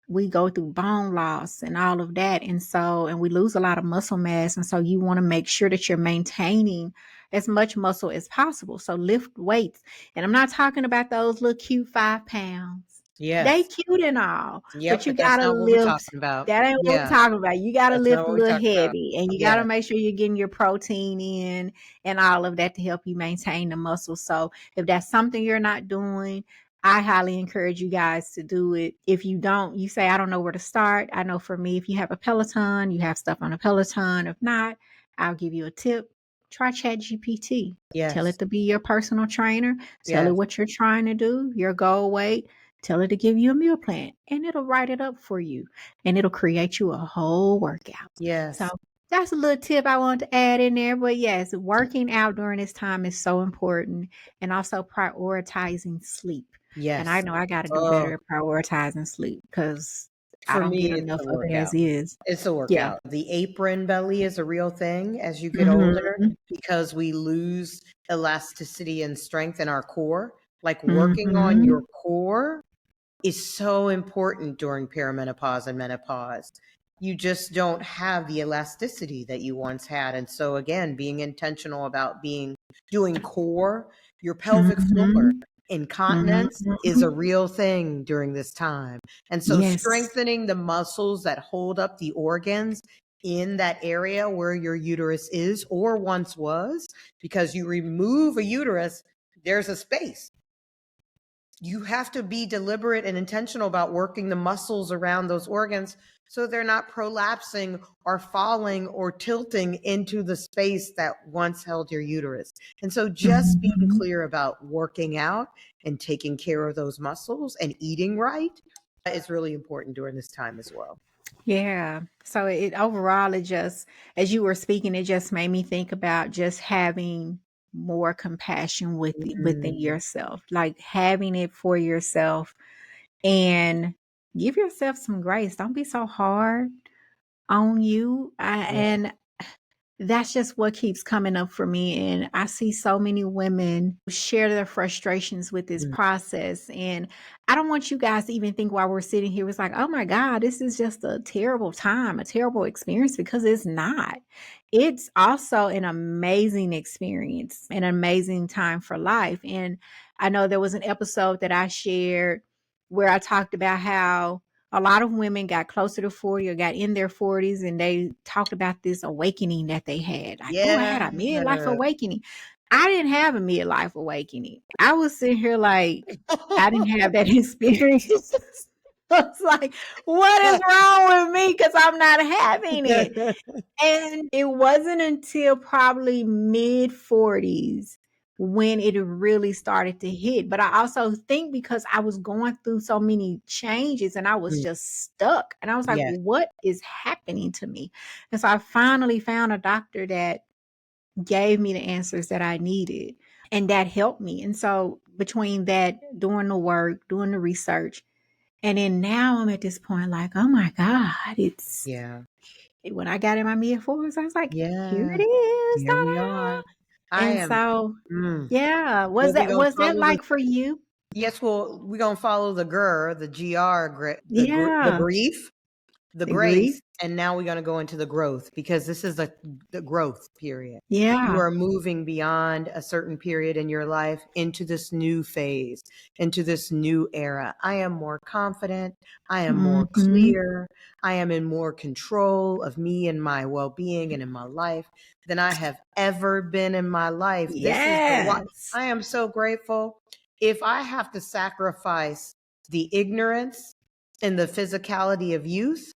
Speaker 1: we go through bone loss and all of that. And so, and we lose a lot of muscle mass. And so you want to make sure that you're maintaining as much muscle as possible. So lift weights. And I'm not talking about those little cute 5 pounds. They
Speaker 2: Yes.
Speaker 1: cute and all,
Speaker 2: Yep,
Speaker 1: but you
Speaker 2: but that's
Speaker 1: gotta
Speaker 2: not what we're
Speaker 1: lift.
Speaker 2: talking about.
Speaker 1: That ain't what we're
Speaker 2: Yeah,
Speaker 1: talking about. You gotta
Speaker 2: that's not
Speaker 1: lift
Speaker 2: what
Speaker 1: a
Speaker 2: we're
Speaker 1: little
Speaker 2: talking about.
Speaker 1: heavy, and you
Speaker 2: Yeah.
Speaker 1: gotta make sure you're getting your protein in and all of that to help you maintain the muscle. So if that's something you're not doing, I highly encourage you guys to do it. If you don't, you say, I don't know where to start. I know for me, if you have a Peloton, you have stuff on a Peloton. If not, I'll give you a tip. Try ChatGPT. Tell
Speaker 2: Yes.
Speaker 1: it to be your personal trainer. Tell it
Speaker 2: Yes.
Speaker 1: what you're trying to do, your goal weight. Tell it to give you a meal plan and it'll write it up for you and it'll create you a whole workout. So
Speaker 2: Yes.
Speaker 1: that's a little tip I want to add in there. But yes, working out during this time is so important and also prioritizing sleep. And I
Speaker 2: Yes.
Speaker 1: know I got to do
Speaker 2: Oh,
Speaker 1: better at prioritizing sleep because I
Speaker 2: for
Speaker 1: don't get
Speaker 2: me, it's
Speaker 1: enough
Speaker 2: a
Speaker 1: of it as
Speaker 2: workout.
Speaker 1: is.
Speaker 2: It's a
Speaker 1: Yeah.
Speaker 2: workout. The apron belly is a real thing as you get older
Speaker 1: Hmm.
Speaker 2: because we lose elasticity and strength in our core. Like working on
Speaker 1: Hmm.
Speaker 2: your core is so important during perimenopause and menopause. You just don't have the elasticity that you once had. And so again, being intentional about doing core, your pelvic floor,
Speaker 1: Hmm.
Speaker 2: incontinence is
Speaker 1: Hmm.
Speaker 2: a real thing during this time. And so
Speaker 1: Yes.
Speaker 2: strengthening the muscles that hold up the organs in that area where your uterus is or once was, because you remove a uterus, there's a space. You have to be deliberate and intentional about working the muscles around those organs so they're not prolapsing or falling or tilting into the space that once held your uterus. And so just being
Speaker 1: Hmm.
Speaker 2: clear about working out and taking care of those muscles and eating right is really important during this time as well.
Speaker 1: Yeah. So it overall, it just, as you were speaking, it just made me think about just having more compassion within
Speaker 2: Mm,
Speaker 1: yourself, like having it for yourself and give yourself some grace. Don't be so hard on you.
Speaker 2: yeah.
Speaker 1: And that's just what keeps coming up for me. And I see so many women share their frustrations with this
Speaker 2: Mm,
Speaker 1: process. And I don't want you guys to even think while we're sitting here, it's like, oh my God, this is just a terrible time, a terrible experience, because it's not. It's also an amazing experience, an amazing time for life. And I know there was an episode that I shared where I talked about how a lot of women got closer to 40 or got in their 40s and they talked about this awakening that they had. Like, oh, I
Speaker 2: yeah.
Speaker 1: had a midlife awakening. I didn't have a midlife awakening. I was sitting here like, I didn't have that experience. I was like, what is wrong with me? Because I'm not having it. And it wasn't until probably mid 40s when it really started to hit. But I also think because I was going through so many changes and I was
Speaker 2: Mm,
Speaker 1: just stuck. And I was like,
Speaker 2: yes.
Speaker 1: what is happening to me? And so I finally found a doctor that gave me the answers that I needed. And that helped me. And so between that, doing the work, doing the research, and then now I'm at this point like, oh my God, it's
Speaker 2: Yeah.
Speaker 1: when I got in my mid 40s, I was like, here it
Speaker 2: Yeah.
Speaker 1: is.
Speaker 2: Here we are.
Speaker 1: Ta-da.
Speaker 2: I
Speaker 1: And
Speaker 2: am.
Speaker 1: so,
Speaker 2: Mm.
Speaker 1: yeah,
Speaker 2: Well, we're gonna
Speaker 1: was that
Speaker 2: follow the
Speaker 1: like for you?
Speaker 2: Yes, well, we're gonna follow the the
Speaker 1: Yeah,
Speaker 2: grief, the
Speaker 1: the grief.
Speaker 2: grace, and now we're gonna go into the growth because this is the growth period. You
Speaker 1: Yeah.
Speaker 2: are moving beyond a certain period in your life into this new phase, into this new era. I am more confident. I am more
Speaker 1: Mhm.
Speaker 2: clear. I am in more control of me and my well-being and in my life than I have ever been in my life. This is the what
Speaker 1: Yes.
Speaker 2: I am so grateful. If I have to sacrifice the ignorance and the physicality of youth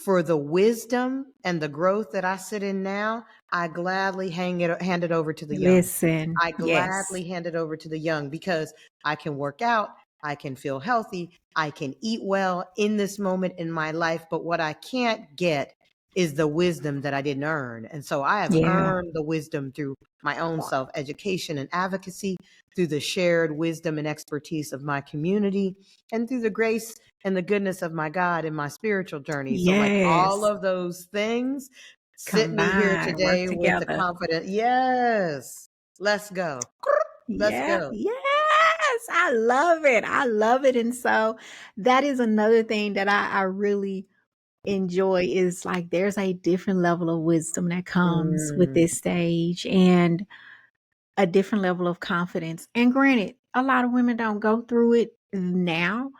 Speaker 2: for the wisdom and the growth that I sit in now, I gladly hand it over to the young.
Speaker 1: Listen,
Speaker 2: I
Speaker 1: yes.
Speaker 2: gladly hand it over to the young because I can work out, I can feel healthy, I can eat well in this moment in my life. But what I can't get is the wisdom that I didn't earn. And so I have
Speaker 1: Yeah.
Speaker 2: earned the wisdom through my own self education and advocacy, through the shared wisdom and expertise of my community, and through the grace and the goodness of my God in my spiritual journey. So, like all
Speaker 1: Yes.
Speaker 2: of those things sit me here
Speaker 1: Combine, work
Speaker 2: today with the
Speaker 1: together.
Speaker 2: confidence. Yes, let's go. Let's
Speaker 1: Yeah.
Speaker 2: go.
Speaker 1: Yes. I love it. I love it. And so that is another thing that I really enjoy is like there's a different level of wisdom that comes with
Speaker 2: Mm,
Speaker 1: this stage and a different level of confidence. And granted, a lot of women don't go through it now,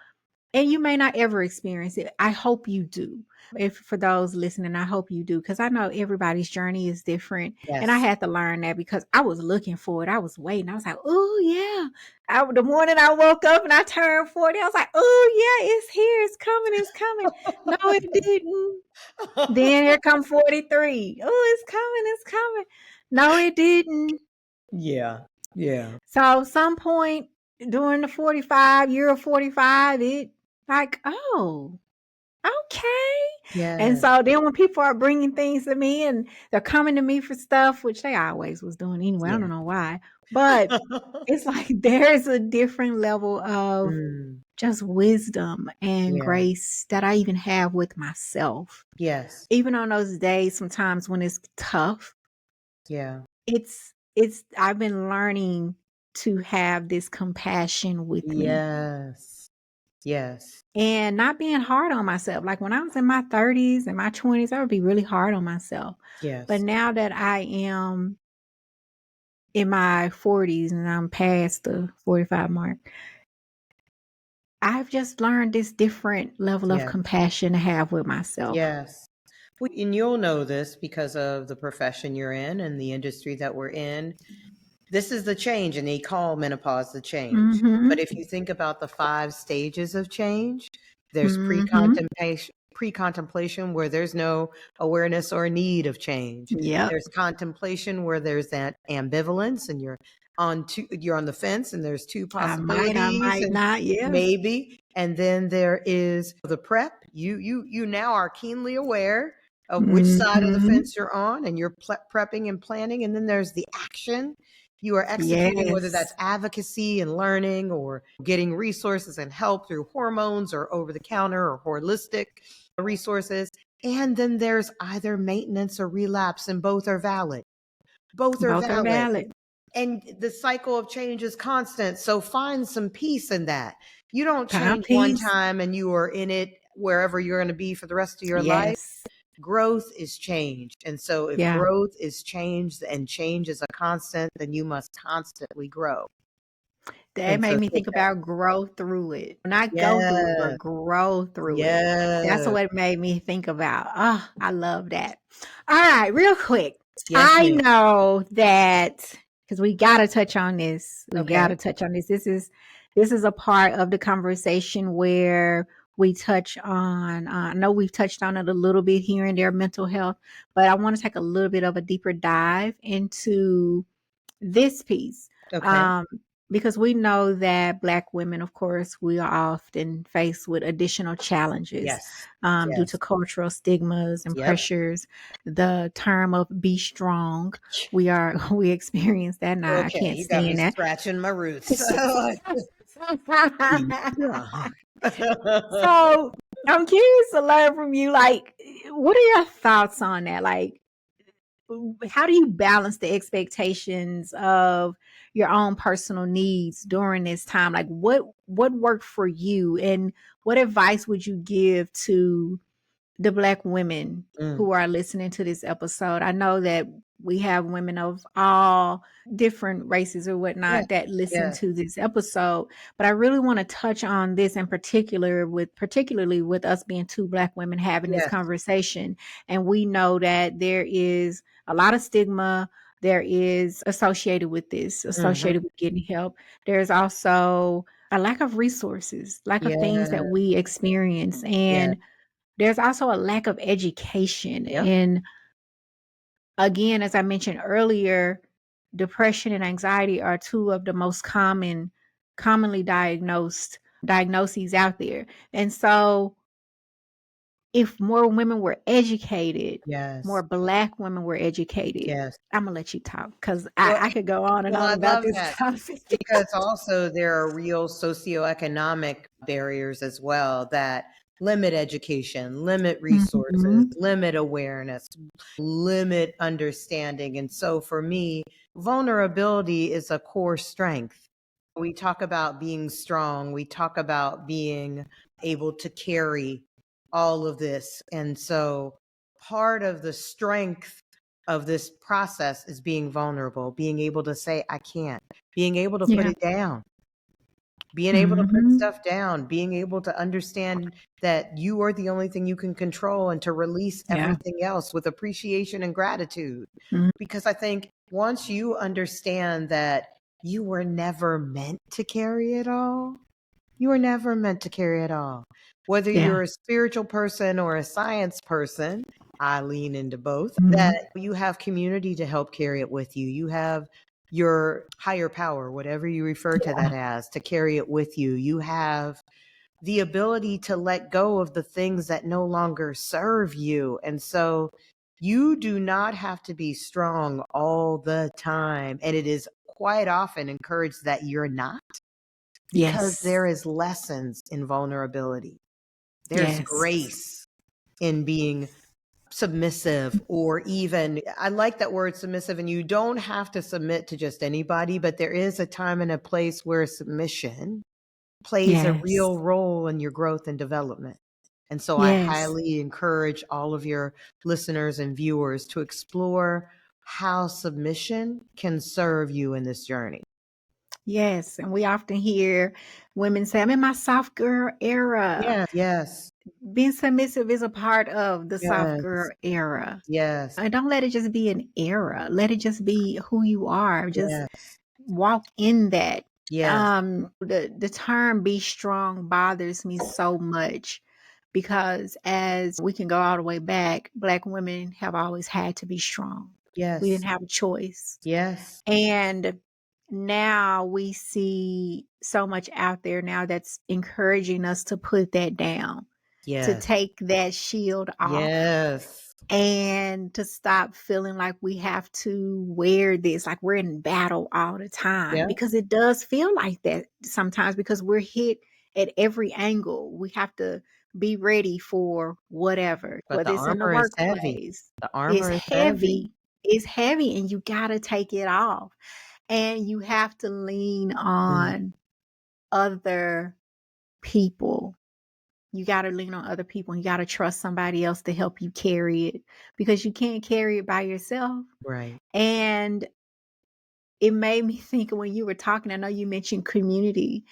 Speaker 1: And you may not ever experience it. I hope you do. If for those listening, I hope you do, because I know everybody's journey is different. And I
Speaker 2: Yes.
Speaker 1: had to learn that because I was looking for it. I was waiting. I was like, oh, yeah. The morning I woke up and I turned 40, I was like, oh, yeah, it's here. It's coming. It's coming. No, it didn't. Then here come 43. Oh, it's coming. It's coming. No, it didn't.
Speaker 2: Yeah. Yeah.
Speaker 1: So some point during the 45, year of 45, it like, oh, okay. And
Speaker 2: Yes.
Speaker 1: so then when people are bringing things to me and they're coming to me for stuff, which they always was doing anyway, I
Speaker 2: Yeah.
Speaker 1: don't know why, but it's like there's a different level of
Speaker 2: Mm.
Speaker 1: just wisdom and
Speaker 2: Yeah.
Speaker 1: grace that I even have with myself.
Speaker 2: Yes.
Speaker 1: Even on those days, sometimes when it's tough,
Speaker 2: Yeah.
Speaker 1: it's I've been learning to have this compassion with me
Speaker 2: Yes. Yes.
Speaker 1: and not being hard on myself. Like when I was in my 30s and my 20s, I would be really hard on myself. But
Speaker 2: Yes.
Speaker 1: now that I am in my 40s and I'm past the 45 mark, I've just learned this different level of
Speaker 2: Yes.
Speaker 1: compassion to have with myself.
Speaker 2: Yes. And you'll know this because of the profession you're in and the industry that we're in. This is the change, and they call menopause the change. But
Speaker 1: Mhm.
Speaker 2: if you think about the 5 stages of change, there's
Speaker 1: Mhm.
Speaker 2: pre-contemplation where there's no awareness or need of change.
Speaker 1: Yep.
Speaker 2: There's contemplation where there's that ambivalence and you're on the fence and there's 2
Speaker 1: I
Speaker 2: possibilities
Speaker 1: might
Speaker 2: and
Speaker 1: not. Yeah.
Speaker 2: maybe. And then there is the prep. You now are keenly aware of which side of the
Speaker 1: Mhm.
Speaker 2: fence you're on, and you're prepping and planning. And then there's the action. You are executing, whether that's
Speaker 1: Yes.
Speaker 2: advocacy and learning or getting resources and help through hormones or over the counter or holistic resources. And then there's either maintenance or relapse, and both are valid. Both are
Speaker 1: Both are
Speaker 2: valid.
Speaker 1: valid.
Speaker 2: And the cycle of change is constant. So find some peace in that. You don't
Speaker 1: Found
Speaker 2: change one
Speaker 1: peace.
Speaker 2: time and you are in it wherever you're going to be for the rest of your life.
Speaker 1: Yes.
Speaker 2: Growth is change. And so if
Speaker 1: Yeah.
Speaker 2: growth is change and change is a constant, then you must constantly grow.
Speaker 1: That
Speaker 2: And so
Speaker 1: made me
Speaker 2: take
Speaker 1: think
Speaker 2: that.
Speaker 1: about grow through it. Not go through it, but
Speaker 2: Yes.
Speaker 1: grow through it. That's
Speaker 2: Yes.
Speaker 1: what made me think about. Oh, I love that. All right, real quick.
Speaker 2: Yes,
Speaker 1: I
Speaker 2: ma'am.
Speaker 1: know that because we gotta touch on this. We
Speaker 2: Okay.
Speaker 1: gotta touch on this. This is a part of the conversation where we touch on I know we've touched on it a little bit here and there, mental health, but I want to take a little bit of a deeper dive into this piece.
Speaker 2: Okay.
Speaker 1: Um, because we know that Black women, of course, we are often faced with additional challenges
Speaker 2: Yes.
Speaker 1: due to
Speaker 2: Yes.
Speaker 1: cultural stigmas and
Speaker 2: Yep.
Speaker 1: pressures. The term of "be strong," we experience that now. I
Speaker 2: Okay.
Speaker 1: can't
Speaker 2: You got me
Speaker 1: stand that.
Speaker 2: scratching my roots. Be strong.
Speaker 1: So I'm curious to learn from you. Like, what are your thoughts on that? Like, how do you balance the expectations of your own personal needs during this time? Like what worked for you and what advice would you give to the Black women
Speaker 2: Mm.
Speaker 1: who are listening to this episode? I know that we have women of all different races or
Speaker 2: Yes.
Speaker 1: whatnot that listen
Speaker 2: Yes.
Speaker 1: to this episode, but I really want to touch on this in particular, particularly with us being two Black women having this
Speaker 2: Yes.
Speaker 1: conversation. And we know that there is a lot of stigma there is associated with this,
Speaker 2: Mm-hmm.
Speaker 1: associated with getting help. There's also a lack of resources, lack of things
Speaker 2: Yeah.
Speaker 1: that we experience.
Speaker 2: Yeah.
Speaker 1: And there's also a lack of education.
Speaker 2: Yep.
Speaker 1: And again, as I mentioned earlier, depression and anxiety are two of the most commonly diagnosed diagnoses out there. And so if more women were educated, more
Speaker 2: Yes.
Speaker 1: Black women were educated,
Speaker 2: Yes.
Speaker 1: I'm gonna let you talk because
Speaker 2: Well,
Speaker 1: I could go on and
Speaker 2: well,
Speaker 1: on
Speaker 2: I
Speaker 1: about
Speaker 2: love
Speaker 1: this
Speaker 2: that
Speaker 1: topic.
Speaker 2: because also there are real socioeconomic barriers as well that limit education, limit resources,
Speaker 1: Mhm.
Speaker 2: limit awareness, limit understanding. And so for me, vulnerability is a core strength. We talk about being strong, we talk about being able to carry all of this. And so part of the strength of this process is being vulnerable, being able to say, I can't, being able to put
Speaker 1: Yeah.
Speaker 2: it down. being able to put
Speaker 1: Mhm.
Speaker 2: stuff down, being able to understand that you are the only thing you can control and to release
Speaker 1: Yeah.
Speaker 2: everything else with appreciation and gratitude.
Speaker 1: Mhm.
Speaker 2: Because I think once you understand that you were never meant to carry it all, you were never meant to carry it all. Whether
Speaker 1: Yeah.
Speaker 2: you're a spiritual person or a science person, I lean into both, that
Speaker 1: Mhm.
Speaker 2: you have community to help carry it with you. You have your higher power, whatever you refer to that as, to carry it with you. You have the ability to let go of the things that no longer serve you. And so you do not have to be strong all the time. And it is quite often encouraged that you're not, because
Speaker 1: Yes.
Speaker 2: there is lessons in vulnerability. There's
Speaker 1: Yes.
Speaker 2: grace in being submissive, or even, I like that word submissive, and you don't have to submit to just anybody, but there is a time and a place where submission plays a
Speaker 1: Yes.
Speaker 2: real role in your growth and development. And so I
Speaker 1: Yes.
Speaker 2: highly encourage all of your listeners and viewers to explore how submission can serve you in this journey.
Speaker 1: Yes. And we often hear women say, I'm in my soft girl era.
Speaker 2: Yes, yes,
Speaker 1: Being submissive is a part of the soft
Speaker 2: yes,
Speaker 1: girl era.
Speaker 2: yes,
Speaker 1: And don't let it just be an era. Let it just be who you are. Just
Speaker 2: yes,
Speaker 1: walk in that.
Speaker 2: yes,
Speaker 1: The term be strong bothers me so much because as we can go all the way back, Black women have always had to be strong. We
Speaker 2: yes,
Speaker 1: didn't have a choice.
Speaker 2: yes,
Speaker 1: And now we see so much out there now that's encouraging us to put that down, to
Speaker 2: yes,
Speaker 1: take that shield off
Speaker 2: yes,
Speaker 1: and to stop feeling like we have to wear this, like we're in battle all the time,
Speaker 2: yeah.
Speaker 1: because it does feel like that sometimes because we're hit at every angle. We have to be ready for whatever,
Speaker 2: But the
Speaker 1: whether it's in the
Speaker 2: armor is heavy.
Speaker 1: workplace.
Speaker 2: The
Speaker 1: It's
Speaker 2: armor is heavy.
Speaker 1: heavy. It's heavy and you got to take it off. And you have to lean
Speaker 2: Mm,
Speaker 1: on other people. You got to lean on other people. You got to trust somebody else to help you carry it because you can't carry it by yourself.
Speaker 2: right.
Speaker 1: And it made me think when you were talking, I know you mentioned community.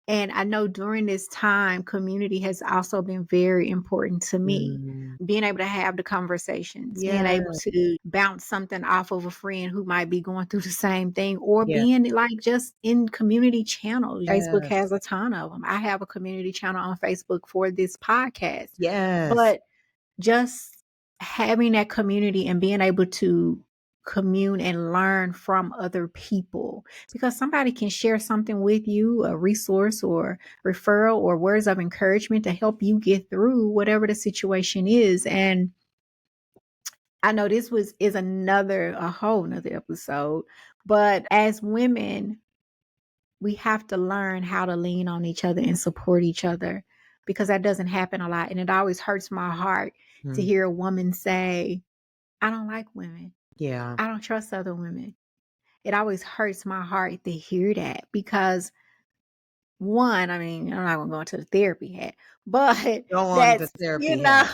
Speaker 1: And I know during this time, community has also been very important to me.
Speaker 2: Mm,
Speaker 1: Being able to have the conversations, being
Speaker 2: yeah,
Speaker 1: able to bounce something off of a friend who might be going through the same thing, or
Speaker 2: yeah,
Speaker 1: being like just in community channels. Facebook
Speaker 2: yes,
Speaker 1: has a ton of them. I have a community channel on Facebook for this podcast.
Speaker 2: yes,
Speaker 1: But just having that community and being able to commune and learn from other people because somebody can share something with you, a resource or referral or words of encouragement to help you get through whatever the situation is. And I know this was is another a whole nother episode, but as women we have to learn how to lean on each other and support each other because that doesn't happen a lot. And it always hurts my heart to
Speaker 2: mm,
Speaker 1: hear a woman say, I don't like women.
Speaker 2: yeah,
Speaker 1: I don't trust other women. It always hurts my heart to hear that because one, I mean, I'm not gonna go into the therapy hat, but
Speaker 2: go on the
Speaker 1: that's,
Speaker 2: therapy hat.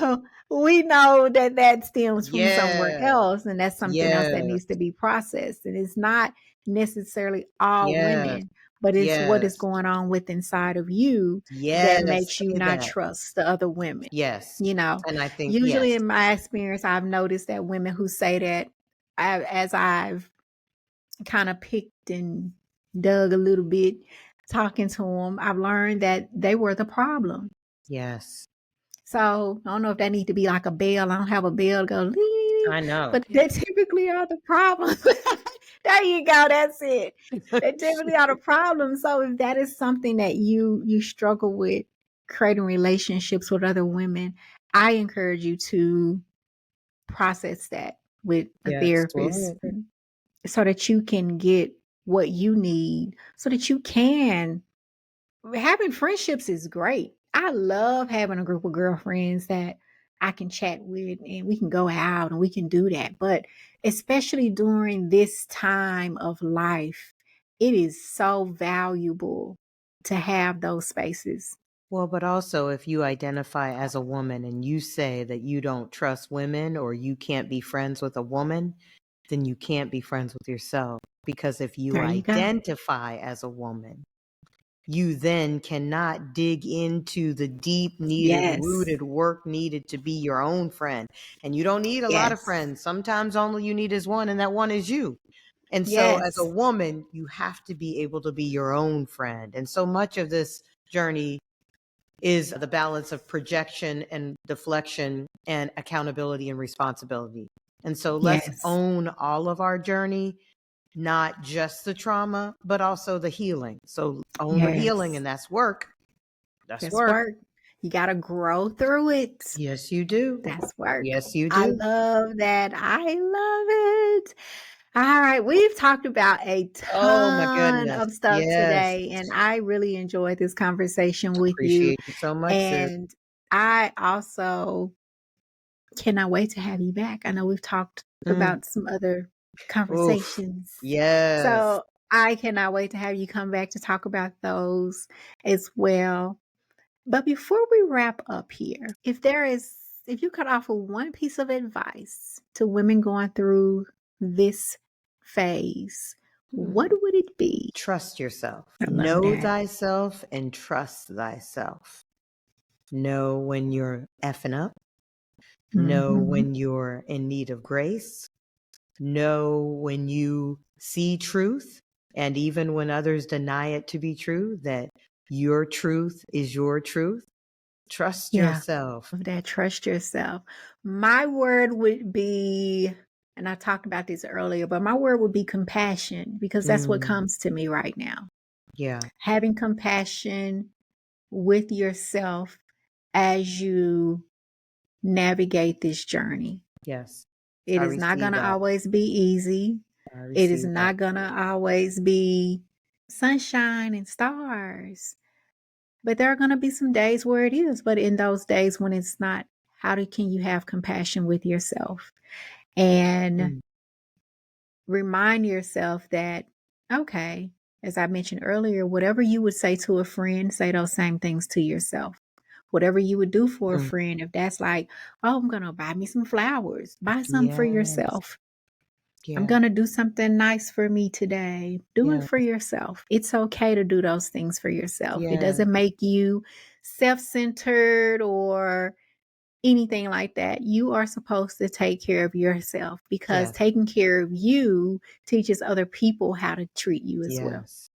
Speaker 1: we know that that stems from somewhere
Speaker 2: Yes,
Speaker 1: else, and that's something else that
Speaker 2: yes,
Speaker 1: needs to be processed. And it's not necessarily all
Speaker 2: yes,
Speaker 1: women, but it's what is
Speaker 2: yes,
Speaker 1: going on with inside of you that
Speaker 2: yes,
Speaker 1: makes you
Speaker 2: say
Speaker 1: not
Speaker 2: that.
Speaker 1: trust the other women.
Speaker 2: Yes,
Speaker 1: You know,
Speaker 2: and I think,
Speaker 1: usually
Speaker 2: yes,
Speaker 1: in my experience, I've noticed that women who say that, as I've kind of picked and dug a little bit talking to them, I've learned that they were the problem.
Speaker 2: yes,
Speaker 1: So I don't know if that need to be like a bell. I don't have a bell to go, "Ding, ding, ding,"
Speaker 2: I know.
Speaker 1: but they typically are the problem. There you go. That's it. They typically are the problem. So if that is something that you struggle with creating relationships with other women, I encourage you to process that with a
Speaker 2: Yes,
Speaker 1: therapist
Speaker 2: well,
Speaker 1: so that you can get what you need so that you can having friendships is great. I love having a group of girlfriends that I can chat with and we can go out and we can do that. But especially during this time of life, it is so valuable to have those spaces.
Speaker 2: well, but also if you identify as a woman and you say that you don't trust women or you can't be friends with a woman, then you can't be friends with yourself. Because if you
Speaker 1: There you go.
Speaker 2: identify as a woman, you then cannot dig into the deep needed,
Speaker 1: Yes.
Speaker 2: rooted work needed to be your own friend. And you don't need a lot of
Speaker 1: Yes.
Speaker 2: friends. Sometimes all you need is one, and that one is you. And so as a
Speaker 1: Yes.
Speaker 2: woman, you have to be able to be your own friend. And so much of this journey is the balance of projection and deflection and accountability and responsibility. And so let's
Speaker 1: Yes.
Speaker 2: own all of our journey, not just the trauma, but also the healing. So own the healing,
Speaker 1: Yes.
Speaker 2: and that's work. That's
Speaker 1: That's
Speaker 2: work.
Speaker 1: work. You got to grow through it.
Speaker 2: Yes, you do.
Speaker 1: That's work.
Speaker 2: Yes, you
Speaker 1: I
Speaker 2: do.
Speaker 1: love that. I love it. All right. We've talked about a
Speaker 2: Oh my
Speaker 1: ton
Speaker 2: goodness.
Speaker 1: of stuff
Speaker 2: Yes.
Speaker 1: today, and I really enjoyed this conversation with you.
Speaker 2: Appreciate you so much, sis.
Speaker 1: And I also cannot wait to have you back. I know we've talked about some other
Speaker 2: Oof.
Speaker 1: conversations.
Speaker 2: Yes.
Speaker 1: So I cannot wait to have you come back to talk about those as well. But before we wrap up here, if you could offer one piece of advice to women going through this phase, what would it be?
Speaker 2: Trust yourself.
Speaker 1: I love
Speaker 2: Know
Speaker 1: that.
Speaker 2: thyself and trust thyself. Know when you're effing up. Know
Speaker 1: Mhm.
Speaker 2: when you're in need of grace. Know when you see truth, and even when others deny it to be true, that your truth is your truth. Trust yourself.
Speaker 1: Of that, trust yourself. My word would be, and I talked about this earlier, but my word would be compassion, because that's what comes to me right now.
Speaker 2: Yeah.
Speaker 1: Having compassion with yourself as you navigate this journey.
Speaker 2: Yes.
Speaker 1: It
Speaker 2: I
Speaker 1: is not
Speaker 2: receive
Speaker 1: going to
Speaker 2: that.
Speaker 1: always be easy.
Speaker 2: I
Speaker 1: It is
Speaker 2: receive
Speaker 1: not
Speaker 2: that.
Speaker 1: going to always be sunshine and stars. But there are going to be some days where it is. But in those days when it's not, can you have compassion with yourself? And remind yourself that, okay, as I mentioned earlier, whatever you would say to a friend, say those same things to yourself. Whatever you would do for a friend, if that's like, oh, I'm going to buy me some flowers, buy some for
Speaker 2: Yes.
Speaker 1: yourself. I'm
Speaker 2: Yeah.
Speaker 1: going to do something nice for me today. Do it
Speaker 2: Yes.
Speaker 1: for yourself. It's okay to do those things for yourself. It
Speaker 2: Yes.
Speaker 1: doesn't make you self-centered or anything like that. You are supposed to take care of yourself, because
Speaker 2: Yes.
Speaker 1: taking care of you teaches other people how to treat you as well.
Speaker 2: Yes.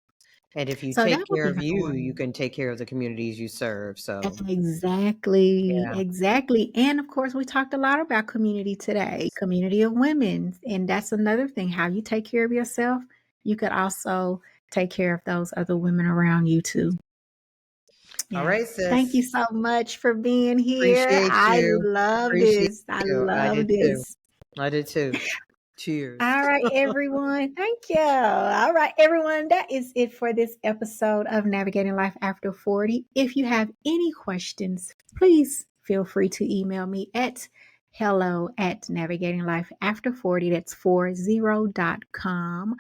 Speaker 2: And if you
Speaker 1: So
Speaker 2: take
Speaker 1: that would
Speaker 2: care
Speaker 1: be
Speaker 2: of
Speaker 1: my
Speaker 2: you,
Speaker 1: word.
Speaker 2: you can take care of the communities you serve. So
Speaker 1: Exactly.
Speaker 2: yeah.
Speaker 1: Exactly. And of course, we talked a lot about community today, community of women. And that's another thing. How you take care of yourself, you could also take care of those other women around you too.
Speaker 2: All
Speaker 1: Yeah.
Speaker 2: right, sis.
Speaker 1: Thank you so much for being here.
Speaker 2: Appreciate
Speaker 1: I
Speaker 2: you.
Speaker 1: love
Speaker 2: Appreciate
Speaker 1: this. I
Speaker 2: you. I
Speaker 1: love
Speaker 2: did too.
Speaker 1: this.
Speaker 2: I did too. Cheers.
Speaker 1: All right, everyone. Thank you. All right, everyone. That is it for this episode of Navigating Life After 40. If you have any questions, please feel free to email me at hello@navigatinglifeafter40. That's 40.com.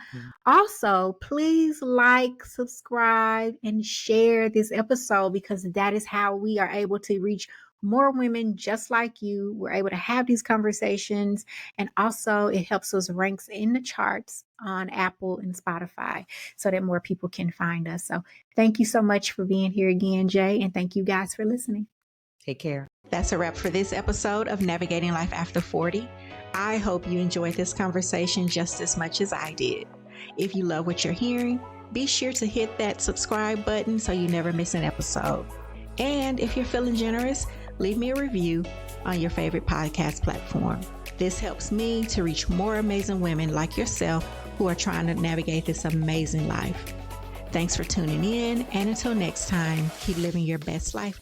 Speaker 1: Also, please like, subscribe, and share this episode, because that is how we are able to reach more women just like you. We're able to have these conversations, and also it helps us rank in the charts on Apple and Spotify so that more people can find us. So thank you so much for being here again, Jay, and thank you guys for listening.
Speaker 2: Take care.
Speaker 1: That's a wrap for this episode of Navigating Life After 40. I hope you enjoyed this conversation just as much as I did. If you love what you're hearing, be sure to hit that subscribe button so you never miss an episode. And if you're feeling generous, leave me a review on your favorite podcast platform. This helps me to reach more amazing women like yourself who are trying to navigate this amazing life. Thanks for tuning in, and until next time, keep living your best life.